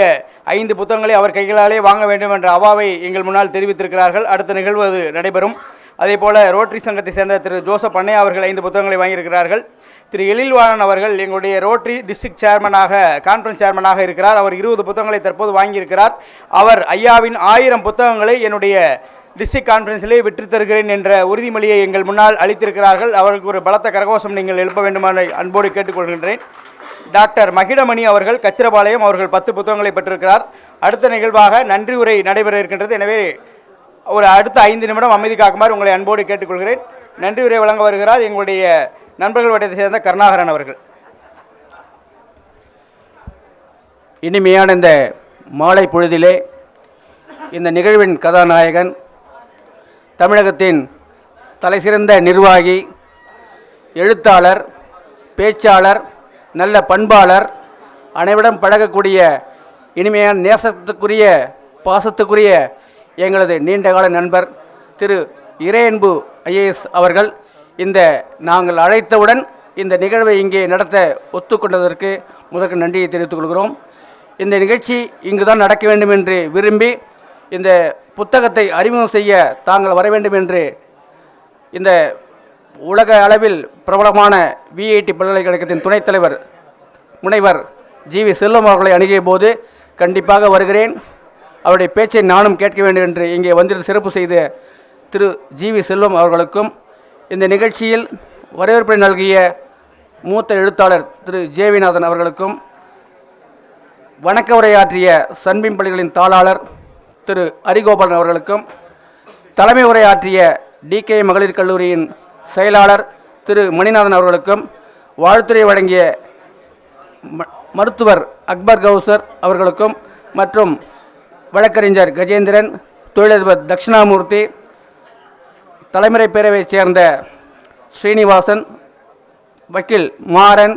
5 புத்தகங்களை அவர் கைகளாலே வாங்க வேண்டும் என்ற அவாவை எங்கள் முன்னால் தெரிவித்திருக்கிறார்கள். அடுத்த நிகழ்வு அது நடைபெறும். அதே போல ரோட்டரி சங்கத்தை சேர்ந்த திரு ஜோசப் அண்ணே அவர்கள் 5 புத்தகங்களை வாங்கியிருக்கிறார்கள். திரு எழில்வாணன் அவர்கள் எங்களுடைய ரோட்டரி டிஸ்ட்ரிக்ட் சேர்மனாக, கான்ஃபரன்ஸ் சேர்மனாக இருக்கிறார். அவர் 20 புத்தகங்களை தற்போது வாங்கியிருக்கிறார். அவர் ஐயாவின் 1000 புத்தகங்களை என்னுடைய டிஸ்ட்ரிக்ட் கான்ஃபரன்ஸிலே விற்று தருகிறேன் என்ற உறுதிமொழியை எங்கள் முன்னால் அளித்திருக்கிறார்கள். அவருக்கு ஒரு பலத்த கரகோஷம் நீங்கள் எழுப்ப வேண்டுமென அன்போடு கேட்டுக்கொள்கின்றேன். டாக்டர் மகிடமணி அவர்கள் கச்சிரபாளையம் அவர்கள் 10 புத்தகங்களை பெற்றிருக்கிறார். அடுத்த நிகழ்வாக நன்றி உரை நடைபெற இருக்கின்றது. எனவே ஒரு அடுத்த 5 நிமிடம் அமைதி காக்குமாறு உங்களை அன்போடு கேட்டுக்கொள்கிறேன். நன்றி உரை வழங்க வருகிறார் எங்களுடைய நண்பர்கள் வட்டத்தை சேர்ந்த கருணாகரன் அவர்கள். இனிமையான இந்த மாலை பொழுதிலே இந்த நிகழ்வின் கதாநாயகன், தமிழகத்தின் தலைசிறந்த நிர்வாகி, எழுத்தாளர், பேச்சாளர், நல்ல பண்பாளர், அனைவரிடம் பழகக்கூடிய இனிமையான நேசத்துக்குரிய பாசத்துக்குரிய எங்களது நீண்டகால நண்பர் திரு இறையன்பு IAS அவர்கள் நாங்கள் அழைத்தவுடன் இந்த நிகழ்வை இங்கே நடத்த ஒத்துக்கொண்டதற்கு முதற்கு நன்றியை தெரிவித்துக் கொள்கிறோம். இந்த நிகழ்ச்சி இங்குதான் நடக்க வேண்டும் என்று விரும்பி இந்த புத்தகத்தை அறிமுகம் செய்ய தாங்கள் வர வேண்டும் என்று இந்த உலக அளவில் பிரபலமான VIT பல்கலைக்கழகத்தின் துணைத் தலைவர் முனைவர் GV செல்வம் அவர்களை அணுகிய போது கண்டிப்பாக வருகிறேன், அவருடைய பேச்சை நானும் கேட்க வேண்டும் என்று இங்கே வந்து சிறப்பு செய்த திரு GV செல்வம் அவர்களுக்கும், இந்த நிகழ்ச்சியில் வரவேற்பை நல்கிய மூத்த எழுத்தாளர் திரு JV நாதன் அவர்களுக்கும், வணக்க உரையாற்றிய சன்பின் பள்ளிகளின் தாளாளர் திரு ஹரிகோபாலன் அவர்களுக்கும், தலைமை உரையாற்றிய DK மகளிர் கல்லூரியின் செயலாளர் திரு மணிநாதன் அவர்களுக்கும், வாழ்த்துரை வழங்கிய மருத்துவர் அக்பர் கௌசர் அவர்களுக்கும் மற்றும் வழக்கறிஞர் கஜேந்திரன், தொழிலதிபர் தட்சிணாமூர்த்தி, தலைமுறை பேரவையைச் சேர்ந்த ஸ்ரீனிவாசன், வக்கீல் மாறன்,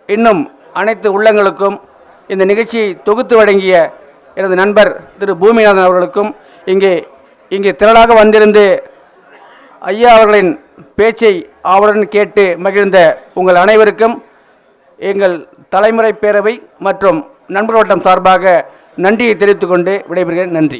இன்னும் அனைத்து உள்ளங்களுக்கும் இந்த நிகழ்ச்சியை தொகுத்து வழங்கிய எனது நண்பர் திரு பூமிநாதன் அவர்களுக்கும், இங்கே திரளாக வந்திருந்து ஐயா அவர்களின் பேச்சை ஆவலுடன் கேட்டு மகிழ்ந்த உங்கள் அனைவருக்கும் எங்கள் தலைமுறை பேரவை மற்றும் நண்பர் வட்டம் சார்பாக நன்றியை தெரிவித்துக் கொண்டு விடைபெறுகிறேன். நன்றி.